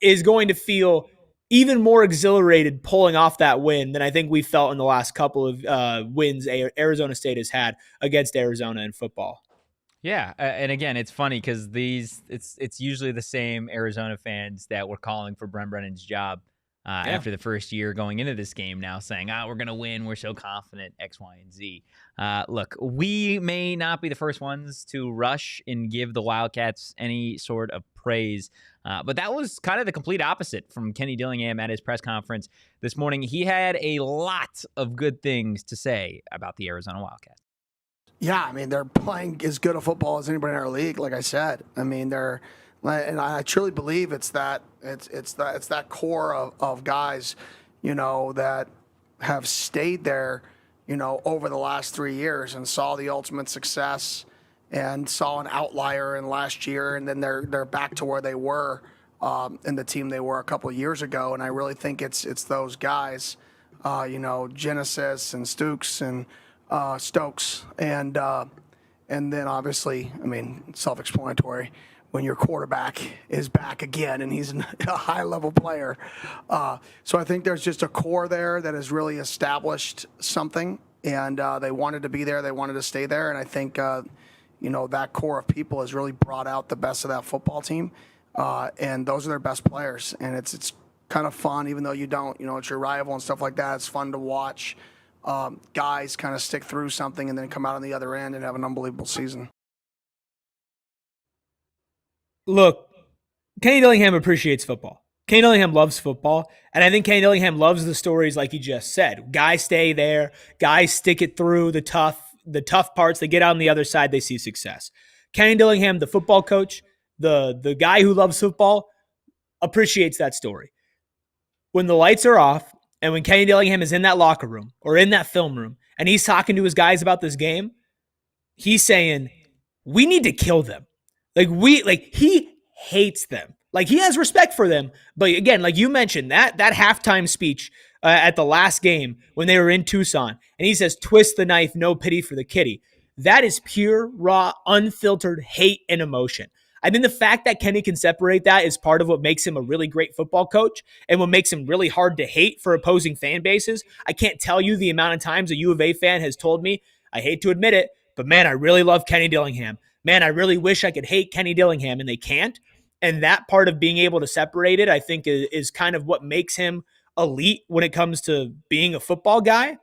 is going to feel even more exhilarated pulling off that win than I think we felt in the last couple of wins Arizona State has had against Arizona in football. Yeah, and again, it's funny because it's usually the same Arizona fans that were calling for Brent Brennan's job after the first year going into this game now saying, we're going to win. We're so confident, X, Y, and Z. Look, we may not be the first ones to rush and give the Wildcats any sort of praise, but that was kind of the complete opposite from Kenny Dillingham at his press conference this morning. He had a lot of good things to say about the Arizona Wildcats. Yeah, I mean, they're playing as good a football as anybody in our league, like I said. I mean, and I truly believe it's that core of guys, that have stayed there, over the last 3 years and saw the ultimate success and saw an outlier in last year, and then they're back to where they were in the team they were a couple of years ago. And I really think it's those guys, Genesis and Stokes and then obviously, I mean, self-explanatory when your quarterback is back again and he's a high-level player. So I think there's just a core there that has really established something, and they wanted to be there, they wanted to stay there, and I think that core of people has really brought out the best of that football team, and those are their best players, and it's kind of fun, even though you don't, it's your rival and stuff like that. It's fun to watch. Guys kind of stick through something and then come out on the other end and have an unbelievable season. Look, Kenny Dillingham appreciates football. Kenny Dillingham loves football, and I think Kenny Dillingham loves the stories like he just said. Guys stay there, guys stick it through the tough parts. They get out on the other side, they see success. Kenny Dillingham, the football coach, the guy who loves football, appreciates that story. When the lights are off, and when Kenny Dillingham is in that locker room or in that film room and he's talking to his guys about this game, he's saying, we need to kill them. He hates them. Like, he has respect for them. But again, like you mentioned, that halftime speech at the last game when they were in Tucson, and he says, twist the knife, no pity for the kitty. That is pure, raw, unfiltered hate and emotion. I think the fact that Kenny can separate that is part of what makes him a really great football coach and what makes him really hard to hate for opposing fan bases. I can't tell you the amount of times a U of A fan has told me, I hate to admit it, but man, I really love Kenny Dillingham. Man, I really wish I could hate Kenny Dillingham, and they can't. And that part of being able to separate it, I think, is kind of what makes him elite when it comes to being a football guy.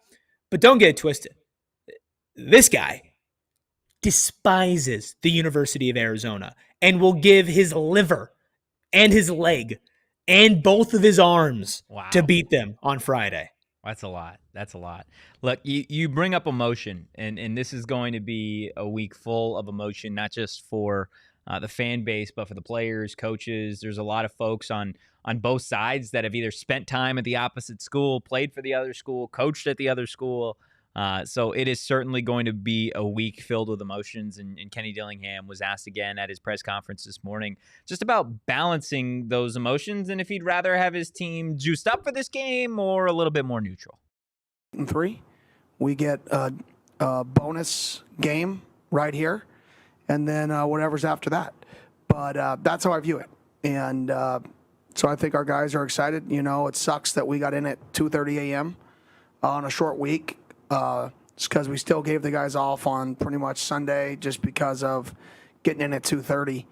But don't get it twisted. This guy despises the University of Arizona and will give his liver and his leg and both of his arms to beat them on Friday. That's a lot. That's a lot. Look, you bring up emotion, and this is going to be a week full of emotion, not just for the fan base, but for the players, coaches. There's a lot of folks on both sides that have either spent time at the opposite school, played for the other school, coached at the other school. So it is certainly going to be a week filled with emotions. And Kenny Dillingham was asked again at his press conference this morning just about balancing those emotions and if he'd rather have his team juiced up for this game or a little bit more neutral. In 3, we get a bonus game right here, and then whatever's after that. But that's how I view it. And so I think our guys are excited. It sucks that we got in at 2:30 a.m. on a short week. It's because we still gave the guys off on pretty much Sunday just because of getting in at 2:30.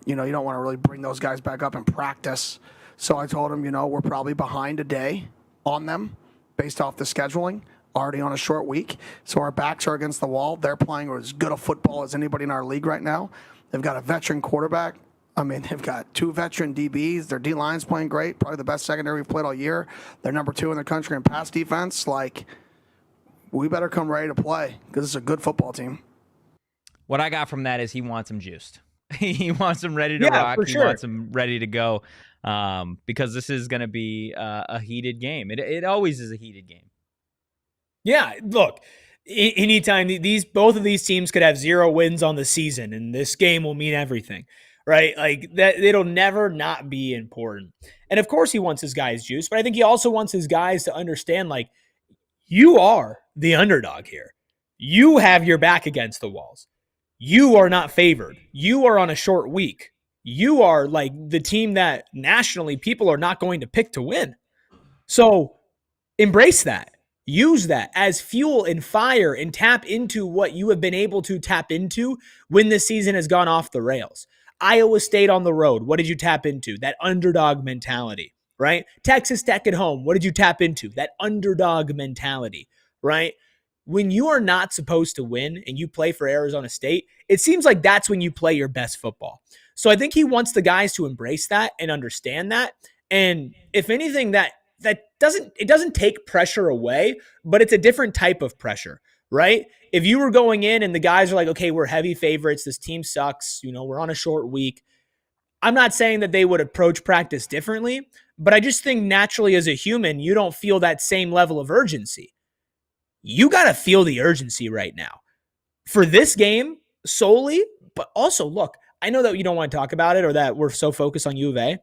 You don't want to really bring those guys back up and practice. So I told them, we're probably behind a day on them based off the scheduling, already on a short week. So our backs are against the wall. They're playing as good a football as anybody in our league right now. They've got a veteran quarterback. I mean, they've got 2 veteran DBs. Their D-line's playing great, probably the best secondary we've played all year. They're number 2 in the country in pass defense. We better come ready to play because it's a good football team. What I got from that is he wants them juiced. He wants them ready to Yeah, rock. for He sure. wants them ready to go, because this is going to be a heated game. It always is a heated game. Yeah, look, anytime both of these teams could have 0 wins on the season, and this game will mean everything, right? Like that, it'll never not be important. And of course, he wants his guys juice, but I think he also wants his guys to understand, like, you are the underdog here. You have your back against the walls. You are not favored. You are on a short week. You are like the team that nationally people are not going to pick to win. So embrace that. Use that as fuel and fire and tap into what you have been able to tap into when the season has gone off the rails. Iowa State on the road, what did you tap into? That underdog mentality, right? Texas Tech at home, what did you tap into? That underdog mentality, right? When you are not supposed to win and you play for Arizona State, it seems like that's when you play your best football. So I think he wants the guys to embrace that and understand that. And if anything, that doesn't take pressure away, but it's a different type of pressure, right? If you were going in and the guys are like, okay, we're heavy favorites, this team sucks, we're on a short week. I'm not saying that they would approach practice differently, but I just think naturally as a human, you don't feel that same level of urgency. You got to feel the urgency right now for this game solely, but also look, I know that you don't want to talk about it or that we're so focused on U of A.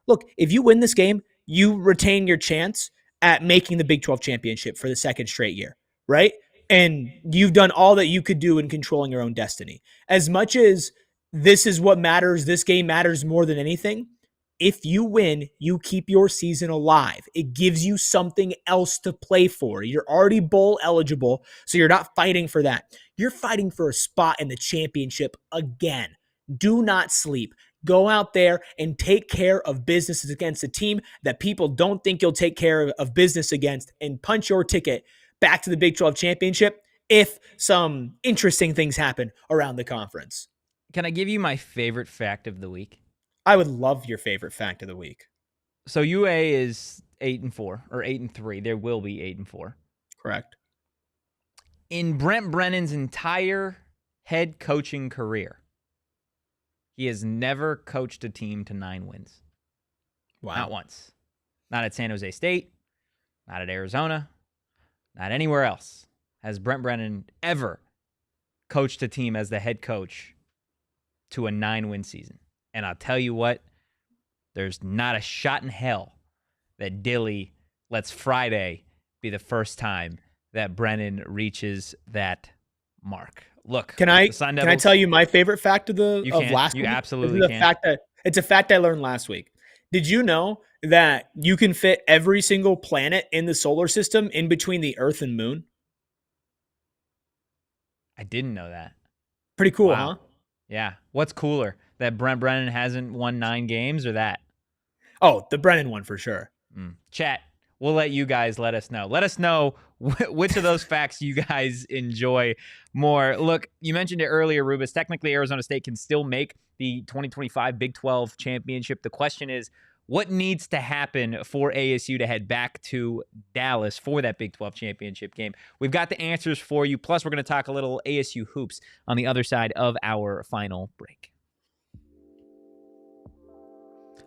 Look, if you win this game, you retain your chance at making the Big 12 championship for the second straight year, right? And you've done all that you could do in controlling your own destiny. As much as this is what matters, this game matters more than anything. If you win, you keep your season alive. It gives you something else to play for. You're already bowl eligible, so you're not fighting for that. You're fighting for a spot in the championship again. Do not sleep. Go out there and take care of business against a team that people don't think you'll take care of business against and punch your ticket back to the Big 12 championship if some interesting things happen around the conference. Can I give you my favorite fact of the week? I would love your favorite fact of the week. So UA is 8-4 or 8-3. There will be 8-4. Correct. In Brent Brennan's entire head coaching career, he has never coached a team to 9 wins. Wow. Not once. Not at San Jose State, not at Arizona, not anywhere else has Brent Brennan ever coached a team as the head coach to a 9-win season. And I'll tell you what, there's not a shot in hell that Dilly lets Friday be the first time that Brennan reaches that mark. Look, can I tell you my favorite fact of last week? You absolutely can. It's a fact I learned last week. Did you know that you can fit every single planet in the solar system in between the Earth and Moon? I didn't know that. Pretty cool, wow. Huh? Yeah. What's cooler, that Brent Brennan hasn't won 9 games or that? Oh, the Brennan one for sure. Chat, we'll let you guys let us know. Let us know which of those facts you guys enjoy more. Look, you mentioned it earlier, Rubus. Technically, Arizona State can still make the 2025 Big 12 championship. The question is, what needs to happen for ASU to head back to Dallas for that Big 12 championship game? We've got the answers for you. Plus, we're going to talk a little ASU hoops on the other side of our final break.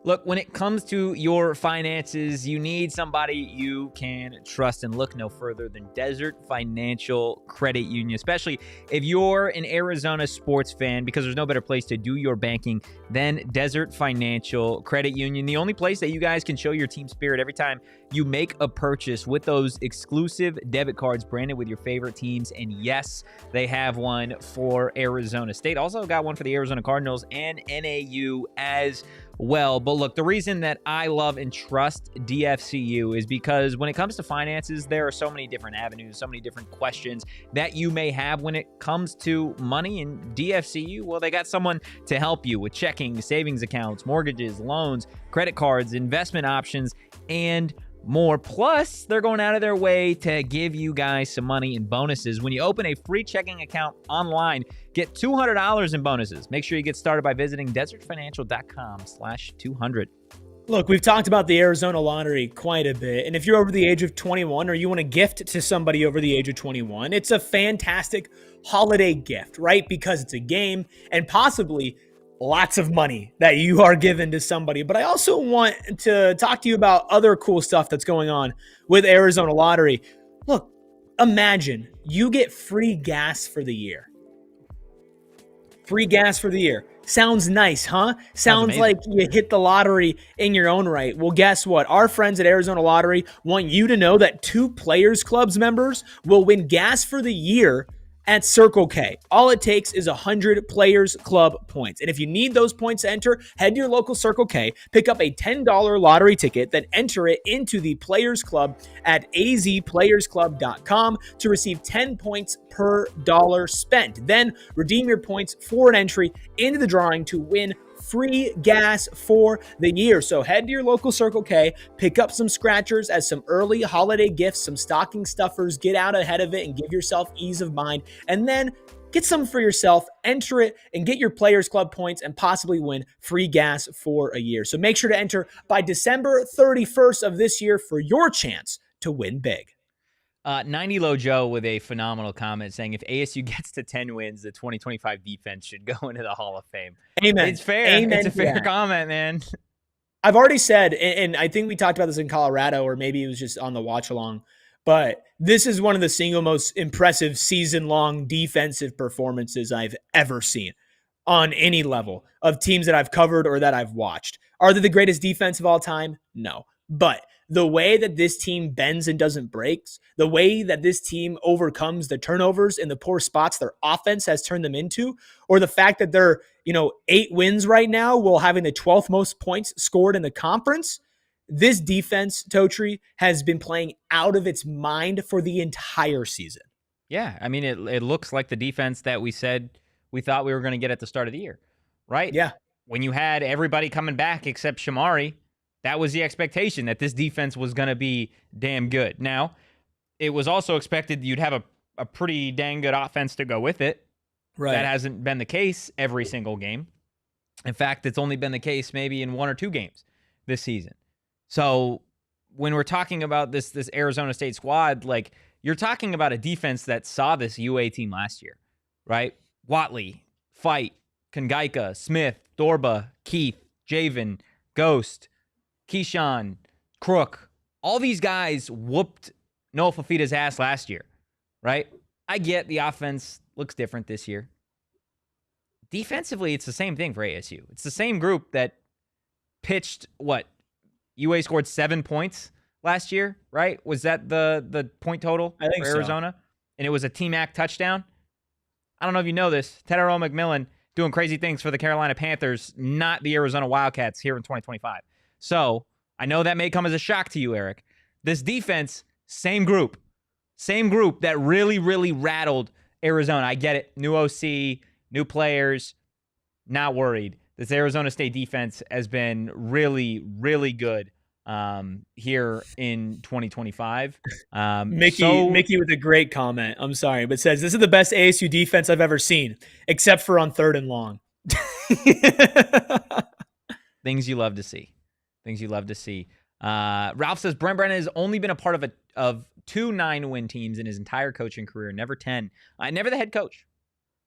Look, when it comes to your finances, you need somebody you can trust, and look no further than Desert Financial Credit Union, especially if you're an Arizona sports fan, because there's no better place to do your banking than Desert Financial Credit Union. The only place that you guys can show your team spirit every time you make a purchase with those exclusive debit cards branded with your favorite teams. And yes, they have one for Arizona State. Also got one for the Arizona Cardinals and NAU as well. But look, the reason that I love and trust DFCU is because when it comes to finances, there are so many different avenues, so many different questions that you may have when it comes to money. And DFCU, well, they got someone to help you with checking, savings accounts, mortgages, loans, credit cards, investment options, and more. Plus, they're going out of their way to give you guys some money in bonuses. When you open a free checking account online, get $200 in bonuses. Make sure you get started by visiting desertfinancial.com/200. Look, we've talked about the Arizona lottery quite a bit. And if you're over the age of 21 or you want to gift to somebody over the age of 21, it's a fantastic holiday gift, right? Because it's a game and possibly lots of money that you are given to somebody. But I also want to talk to you about other cool stuff that's going on with Arizona Lottery. Look, imagine you get free gas for the year. Free gas for the year. Sounds nice, huh? Sounds like you hit the lottery in your own right. Well, guess what? Our friends at Arizona Lottery want you to know that 2 Players Clubs members will win gas for the year at Circle K. All it takes is 100 Players Club points. And if you need those points to enter, head to your local Circle K, pick up a $10 lottery ticket, then enter it into the Players Club at azplayersclub.com to receive 10 points per dollar spent. Then redeem your points for an entry into the drawing to win free gas for the year. So head to your local Circle K, pick up some scratchers as some early holiday gifts, some stocking stuffers, get out ahead of it and give yourself ease of mind. And then get some for yourself, enter it, and get your Players Club points and possibly win free gas for a year. So make sure to enter by December 31st of this year for your chance to win big. 90 Low Joe with a phenomenal comment saying if ASU gets to 10 wins, the 2025 defense should go into the Hall of Fame. Amen. It's fair. Amen. It's a fair comment, man. I've already said, and I think we talked about this in Colorado, or maybe it was just on the watch along, but this is one of the single most impressive season-long defensive performances I've ever seen on any level of teams that I've covered or that I've watched. Are they the greatest defense of all time? No. But the way that this team bends and doesn't breaks, the way that this team overcomes the turnovers and the poor spots their offense has turned them into, or the fact that they're, 8 wins right now while having the 12th most points scored in the conference, this defense, Totri, has been playing out of its mind for the entire season. Yeah, I mean, it looks like the defense that we said we thought we were going to get at the start of the year, right? Yeah. When you had everybody coming back except Shamari, that was the expectation that this defense was going to be damn good. Now, it was also expected you'd have a pretty dang good offense to go with it. Right. That hasn't been the case every single game. In fact, it's only been the case maybe in 1 or 2 games this season. So when we're talking about this Arizona State squad, like you're talking about a defense that saw this UA team last year, right? Watley, Fight, Kangaika, Smith, Dorba, Keith, Javen, Ghost, Keyshawn, Crook, all these guys whooped Noah Fafita's ass last year, right? I get the offense looks different this year. Defensively, it's the same thing for ASU. It's the same group that pitched, UA scored 7 points last year, right? Was that the point total I think for Arizona? So. And it was a T-Mac touchdown? I don't know if you know this. Tedero McMillan doing crazy things for the Carolina Panthers, not the Arizona Wildcats here in 2025. So I know that may come as a shock to you, Erik. This defense, same group that really, really rattled Arizona. I get it. New OC, new players, not worried. This Arizona State defense has been really, really good here in 2025. Mickey with a great comment. I'm sorry, but says, this is the best ASU defense I've ever seen, except for on 3rd and long. Things you love to see. Ralph says Brent Brennan has only been a part of 2 9-win teams in his entire coaching career, never 10. Never the head coach.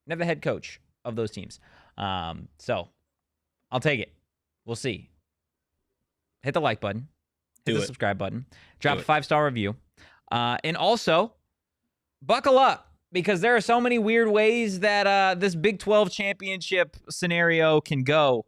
Never the head coach of those teams. So I'll take it. We'll see. Hit the like button. Hit the subscribe button. Drop a 5-star review. And also, buckle up, because there are so many weird ways that this Big 12 championship scenario can go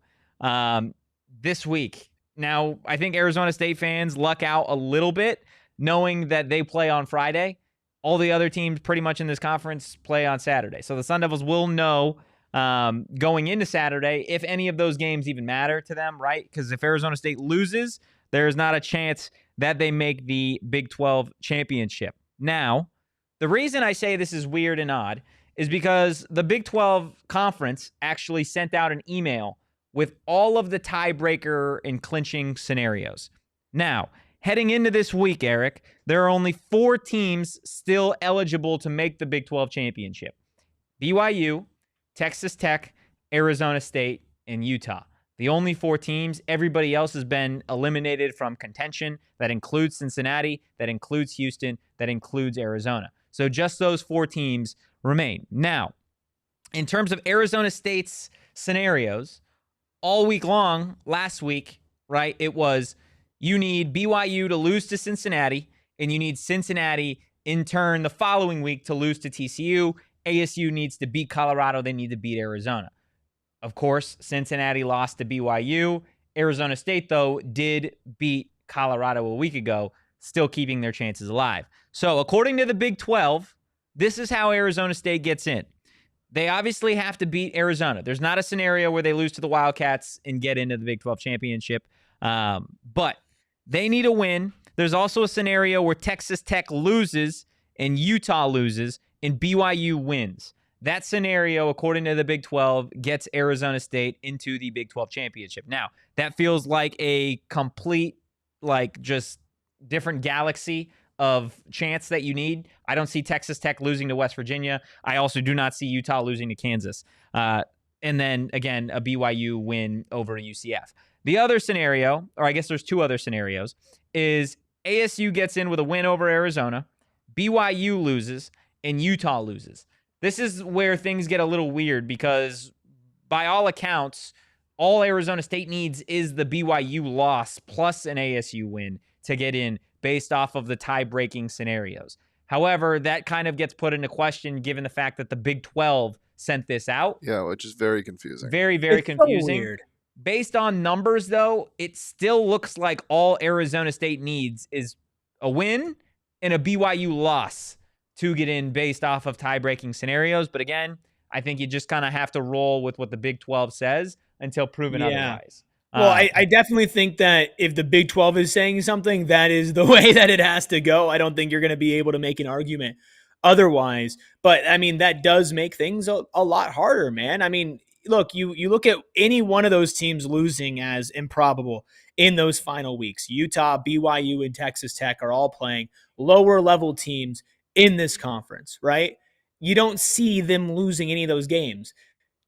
this week. Now, I think Arizona State fans luck out a little bit, knowing that they play on Friday. All the other teams pretty much in this conference play on Saturday. So the Sun Devils will know going into Saturday if any of those games even matter to them, right? Because if Arizona State loses, there's not a chance that they make the Big 12 championship. Now, the reason I say this is weird and odd is because the Big 12 conference actually sent out an email with all of the tiebreaker and clinching scenarios. Now, heading into this week, Erik, there are only 4 teams still eligible to make the Big 12 championship. BYU, Texas Tech, Arizona State, and Utah. The only 4 teams. Everybody else has been eliminated from contention. That includes Cincinnati, that includes Houston, that includes Arizona. So just those 4 teams remain. Now, in terms of Arizona State's scenarios, all week long last week, right? It was you need BYU to lose to Cincinnati, and you need Cincinnati in turn the following week to lose to TCU. ASU needs to beat Colorado. They need to beat Arizona. Of course, Cincinnati lost to BYU. Arizona State, though, did beat Colorado a week ago, still keeping their chances alive. So according to the Big 12, this is how Arizona State gets in. They obviously have to beat Arizona. There's not a scenario where they lose to the Wildcats and get into the Big 12 championship, but they need a win. There's also a scenario where Texas Tech loses and Utah loses and BYU wins. That scenario, according to the Big 12, gets Arizona State into the Big 12 championship. Now, that feels like a complete, just different galaxy of chance that you need. I don't see Texas Tech losing to West Virginia. I also do not see Utah losing to Kansas. And then, again, a BYU win over UCF. The other scenario, or I guess there's two other scenarios, is ASU gets in with a win over Arizona, BYU loses, and Utah loses. This is where things get a little weird because, by all accounts, all Arizona State needs is the BYU loss plus an ASU win to get in based off of the tie-breaking scenarios. However, that kind of gets put into question given the fact that the Big 12 sent this out. Yeah, which is very confusing. Very, very It's so confusing. weird. Based on numbers, though, it still looks like all Arizona State needs is a win and a BYU loss to get in based off of tie-breaking scenarios. But again, I think you just kind of have to roll with what the Big 12 says until proven otherwise. Well, I definitely think that if the Big 12 is saying something, that is the way that it has to go. I don't think you're going to be able to make an argument otherwise. But, I mean, that does make things a lot harder, man. I mean, look, you look at any one of those teams losing as improbable in those final weeks. Utah, BYU, and Texas Tech are all playing lower-level teams in this conference, right? You don't see them losing any of those games.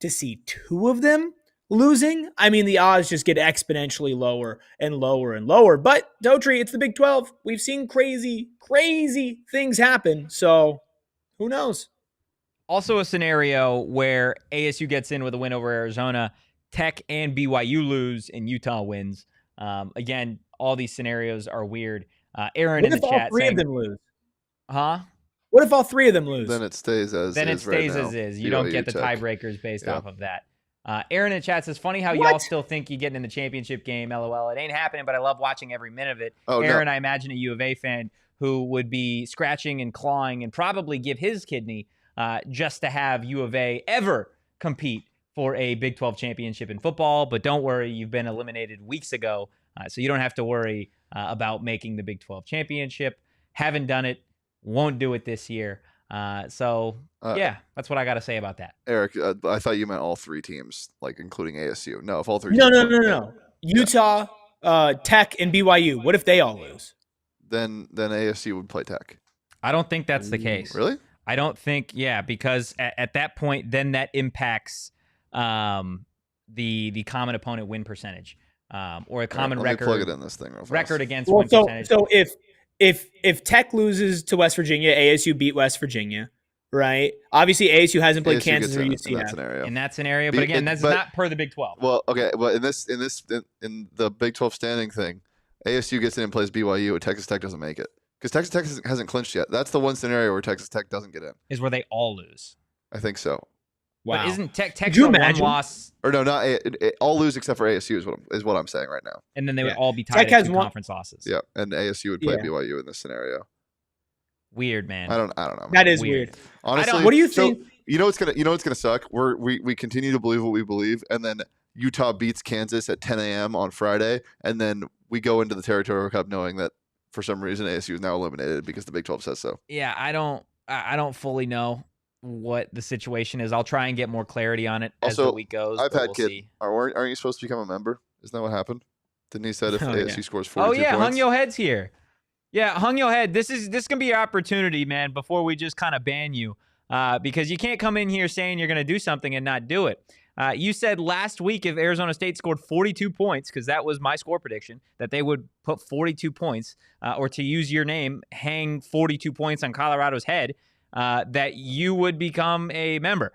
To see two of them losing, I mean, the odds just get exponentially lower and lower and lower. But, Totri, it's the Big 12. We've seen crazy, crazy things happen. So, who knows? Also a scenario where ASU gets in with a win over Arizona, Tech and BYU lose, and Utah wins. Again, all these scenarios are weird. Aaron What in if the all chat three saying, of them lose? huh? What if all three of them lose? Then it stays as Then it is stays right now. as is. You don't get the Tech. tiebreakers based off of that. Aaron in the chat says, funny how y'all What? still think you getting in the championship game. LOL. It ain't happening, but I love watching every minute of it. Oh, Aaron, no. I imagine a U of A fan who would be scratching and clawing and probably give his kidney just to have U of A ever compete for a Big 12 championship in football. But don't worry, you've been eliminated weeks ago, so you don't have to worry about making the Big 12 championship. Haven't done it, won't do it this year. Yeah, that's what I got to say about that. Erik, I thought you meant all three teams, like including ASU. No, if all three No. teams win, Utah, Tech, and BYU. What if they all lose? then ASU would play Tech. I don't think that's the case. Really? I don't think, because at that point, then that impacts the common opponent win percentage or a common Let me record. plug it in this thing real fast. Record against Well, win percentage. so if Tech loses to West Virginia, ASU beat West Virginia, right? Obviously, ASU hasn't played ASU Kansas gets or in UCF. that scenario. In that scenario, but again, that's not per the Big 12. Well, okay, but in the Big 12 standing thing, ASU gets in and plays BYU, and Texas Tech doesn't make it because Texas Tech hasn't clinched yet. That's the one scenario where Texas Tech doesn't get in. Is where they all lose. I think so. Wow. But isn't Tech's you one imagine? loss, Or no, not all lose except for ASU is what I'm saying right now. and then they would Yeah. all be Tech tied has at two one- conference losses? Yeah, and ASU would play Yeah. BYU in this scenario. Weird, man. I don't know. That is Weird. weird. Honestly, What do you so, think? You know what's gonna suck. We continue to believe what we believe, and then Utah beats Kansas at 10 a.m. on Friday, and then we go into the Territorial Cup knowing that for some reason ASU is now eliminated because the Big 12 says so. Yeah, I don't fully know what the situation is. I'll try and get more clarity on it as Also, the week goes. I've but had we'll kids. see. Aren't you supposed to become a member? Isn't that what happened? Didn't he said if Oh, ASU yeah. scores 42 Oh yeah, points? Hung Yo Head's here. Yeah, Hung Yo Head. This can be your opportunity, man. Before we just kind of ban you, because you can't come in here saying you're going to do something and not do it. You said last week if Arizona State scored 42 points, because that was my score prediction, that they would put 42 points, or to use your name, hang 42 points on Colorado's head, that you would become a member.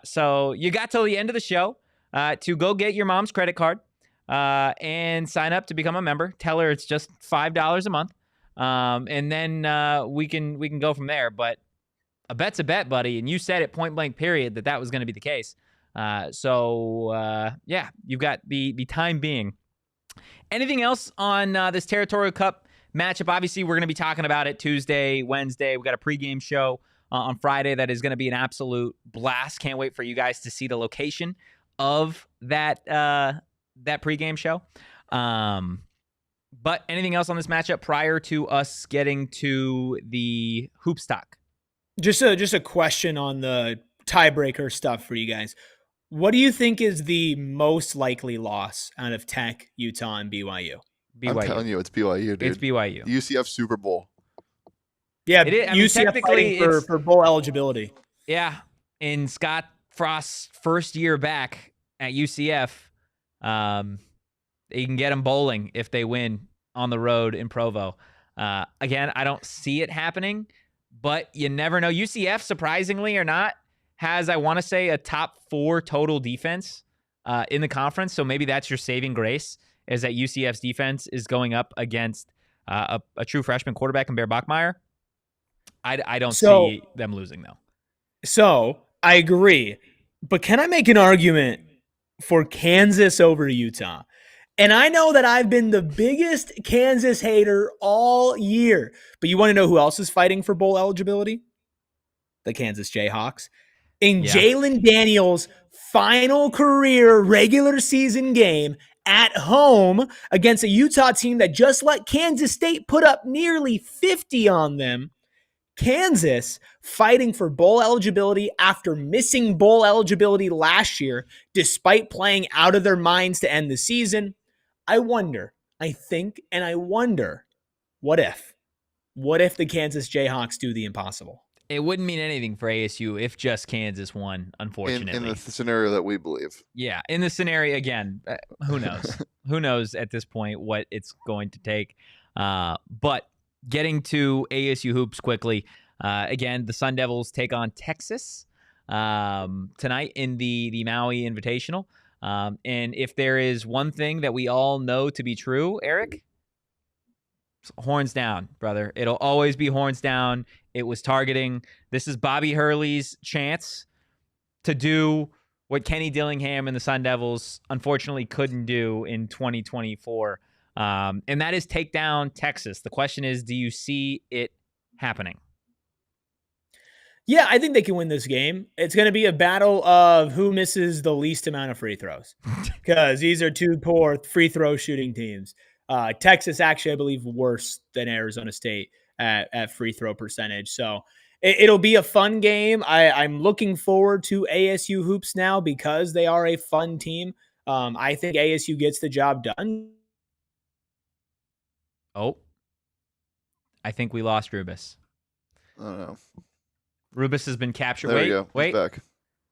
So you got till the end of the show. to go get your mom's credit card and sign up to become a member. Tell her it's just $5 a month, and then we can go from there. But a bet's a bet, buddy, and you said it point blank period that was going to be the case. So you've got the time being. Anything else on this Territorial Cup matchup? Obviously, we're going to be talking about it Tuesday, Wednesday. We got a pregame show on Friday that is going to be an absolute blast. Can't wait for you guys to see the location of that pregame show. But anything else on this matchup prior to us getting to the hoop stock? Just a question on the tiebreaker stuff for you guys. What do you think is the most likely loss out of Tech, Utah, and BYU? I'm telling you, it's BYU, dude. It's BYU. The UCF Super Bowl. Yeah, it is. UCF technically fighting for bowl eligibility. Yeah, in Scott Frost's first year back at UCF, you can get them bowling if they win on the road in Provo. Again, I don't see it happening, but you never know. UCF, surprisingly or not, has, I want to say, a top 4 total defense in the conference. So maybe that's your saving grace, is that UCF's defense is going up against a true freshman quarterback in Bear Bachmeier. I don't see them losing, though. So I agree. But can I make an argument for Kansas over Utah? And I know that I've been the biggest Kansas hater all year. But you want to know who else is fighting for bowl eligibility? The Kansas Jayhawks. In Jalen Daniels' final career regular season game at home against a Utah team that just let Kansas State put up nearly 50 on them, Kansas fighting for bowl eligibility after missing bowl eligibility last year, despite playing out of their minds to end the season. I wonder, what if? What if the Kansas Jayhawks do the impossible? It wouldn't mean anything for ASU if just Kansas won, unfortunately. In the scenario that we believe. Yeah, in the scenario, again, who knows? Who knows at this point what it's going to take? But getting to ASU hoops quickly, again, the Sun Devils take on Texas tonight in the Maui Invitational. And if there is one thing that we all know to be true, Erik, horns down, brother. It'll always be horns down. It was targeting. This is Bobby Hurley's chance to do what Kenny Dillingham and the Sun Devils unfortunately couldn't do in 2024. And that is take down Texas. The question is, do you see it happening? Yeah, I think they can win this game. It's going to be a battle of who misses the least amount of free throws, because these are two poor free throw shooting teams. Texas actually, I believe, worse than Arizona State at free throw percentage. So it'll be a fun game. I'm looking forward to ASU hoops now because they are a fun team. I think ASU gets the job done. Oh, I think we lost Rubus. I don't know. Rubus has been captured. There wait, we go. wait. He's back.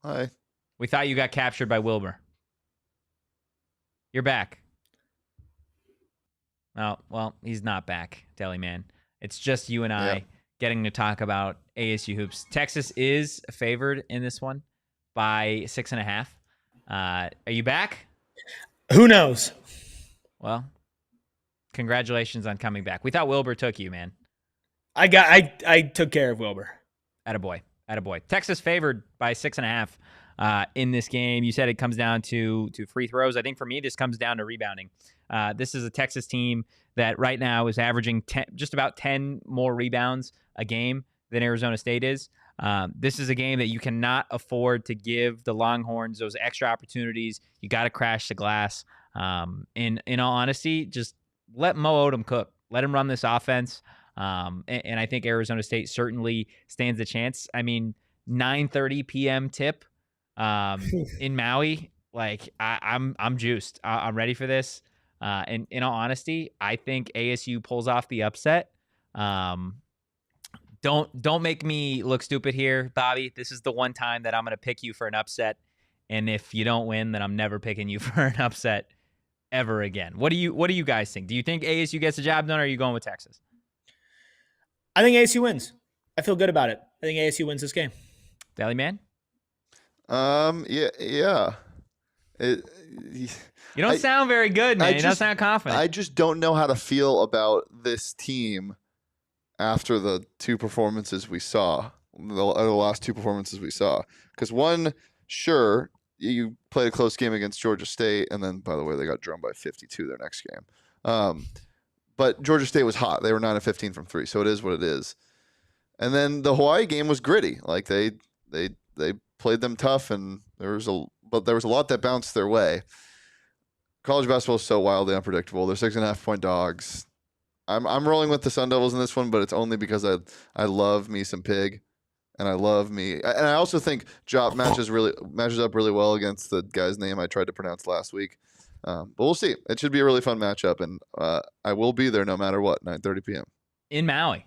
Hi. We thought you got captured by Wilbur. You're back. Oh, well, he's not back, Deli Man. It's just you and I getting to talk about ASU hoops. Texas is favored in this one by 6.5. Are you back? Who knows? Well, congratulations on coming back. We thought Wilbur took you, man. I took care of Wilbur. Attaboy. Texas favored by 6.5 in this game. You said it comes down to free throws. I think for me, this comes down to rebounding. This is a Texas team that right now is averaging just about 10 more rebounds a game than Arizona State is. This is a game that you cannot afford to give the Longhorns those extra opportunities. You got to crash the glass. In all honesty, just let Mo Odom cook. Let him run this offense. And I think Arizona State certainly stands a chance. I mean, 9:30 p.m. tip in Maui. Like I'm juiced. I'm ready for this. And in all honesty, I think ASU pulls off the upset. Don't make me look stupid here, Bobby. This is the one time that I'm going to pick you for an upset. And if you don't win, then I'm never picking you for an upset ever again. What do you guys think? Do you think ASU gets the job done, or are you going with Texas? I think ASU wins. I feel good about it. I think ASU wins this game. Deli Man? Yeah. You don't sound very good, man. You don't sound confident. I just don't know how to feel about this team after the two performances we saw, the last two performances we saw. Because one, sure, you played a close game against Georgia State, and then, by the way, they got drummed by 52 their next game. But Georgia State was hot. They were 9 of 15 from 3, so it is what it is. And then the Hawaii game was gritty. Like they played them tough, and there was a lot that bounced their way. College basketball is so wildly unpredictable. They're 6.5-point dogs. I'm rolling with the Sun Devils in this one, but it's only because I love me some Pig, and I love me, and I also think Jop matches up really well against the guy's name I tried to pronounce last week. But we'll see. It should be a really fun matchup, and I will be there no matter what. 9:30 p.m. in Maui.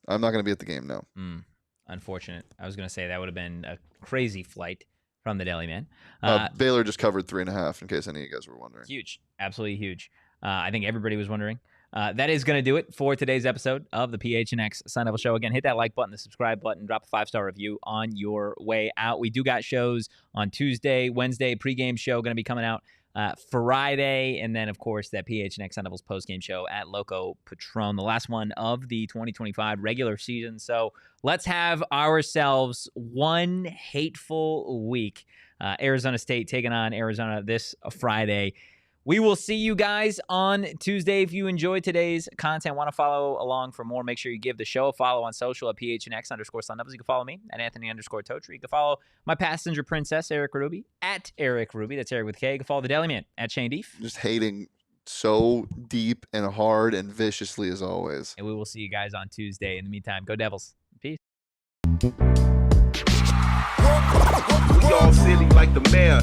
I'm not going to be at the game. No. Unfortunate. I was going to say that would have been a crazy flight from the Deli Man. Baylor just covered 3.5. In case any of you guys were wondering. Huge, absolutely huge. I think everybody was wondering. That is going to do it for today's episode of the PHNX Sun Devil Show. Again, hit that like button, the subscribe button, drop a 5-star review on your way out. We do got shows on Tuesday, Wednesday, pregame show going to be coming out Friday, and then, of course, that PHNX Sun Devils postgame show at Loco Patron, the last one of the 2025 regular season. So let's have ourselves one hateful week. Arizona State taking on Arizona this Friday. We will see you guys on Tuesday. If you enjoyed today's content, want to follow along for more, make sure you give the show a follow on social at PHNX_Sun Devils. You can follow me at Anthony_Totri. You can follow my passenger princess, Erik Ruby, at Erik Ruby. That's Erik with K. You can follow the Deli Man at Shane Deef. Just hating so deep and hard and viciously as always. And we will see you guys on Tuesday. In the meantime, go Devils. Peace. We all silly like the mayor.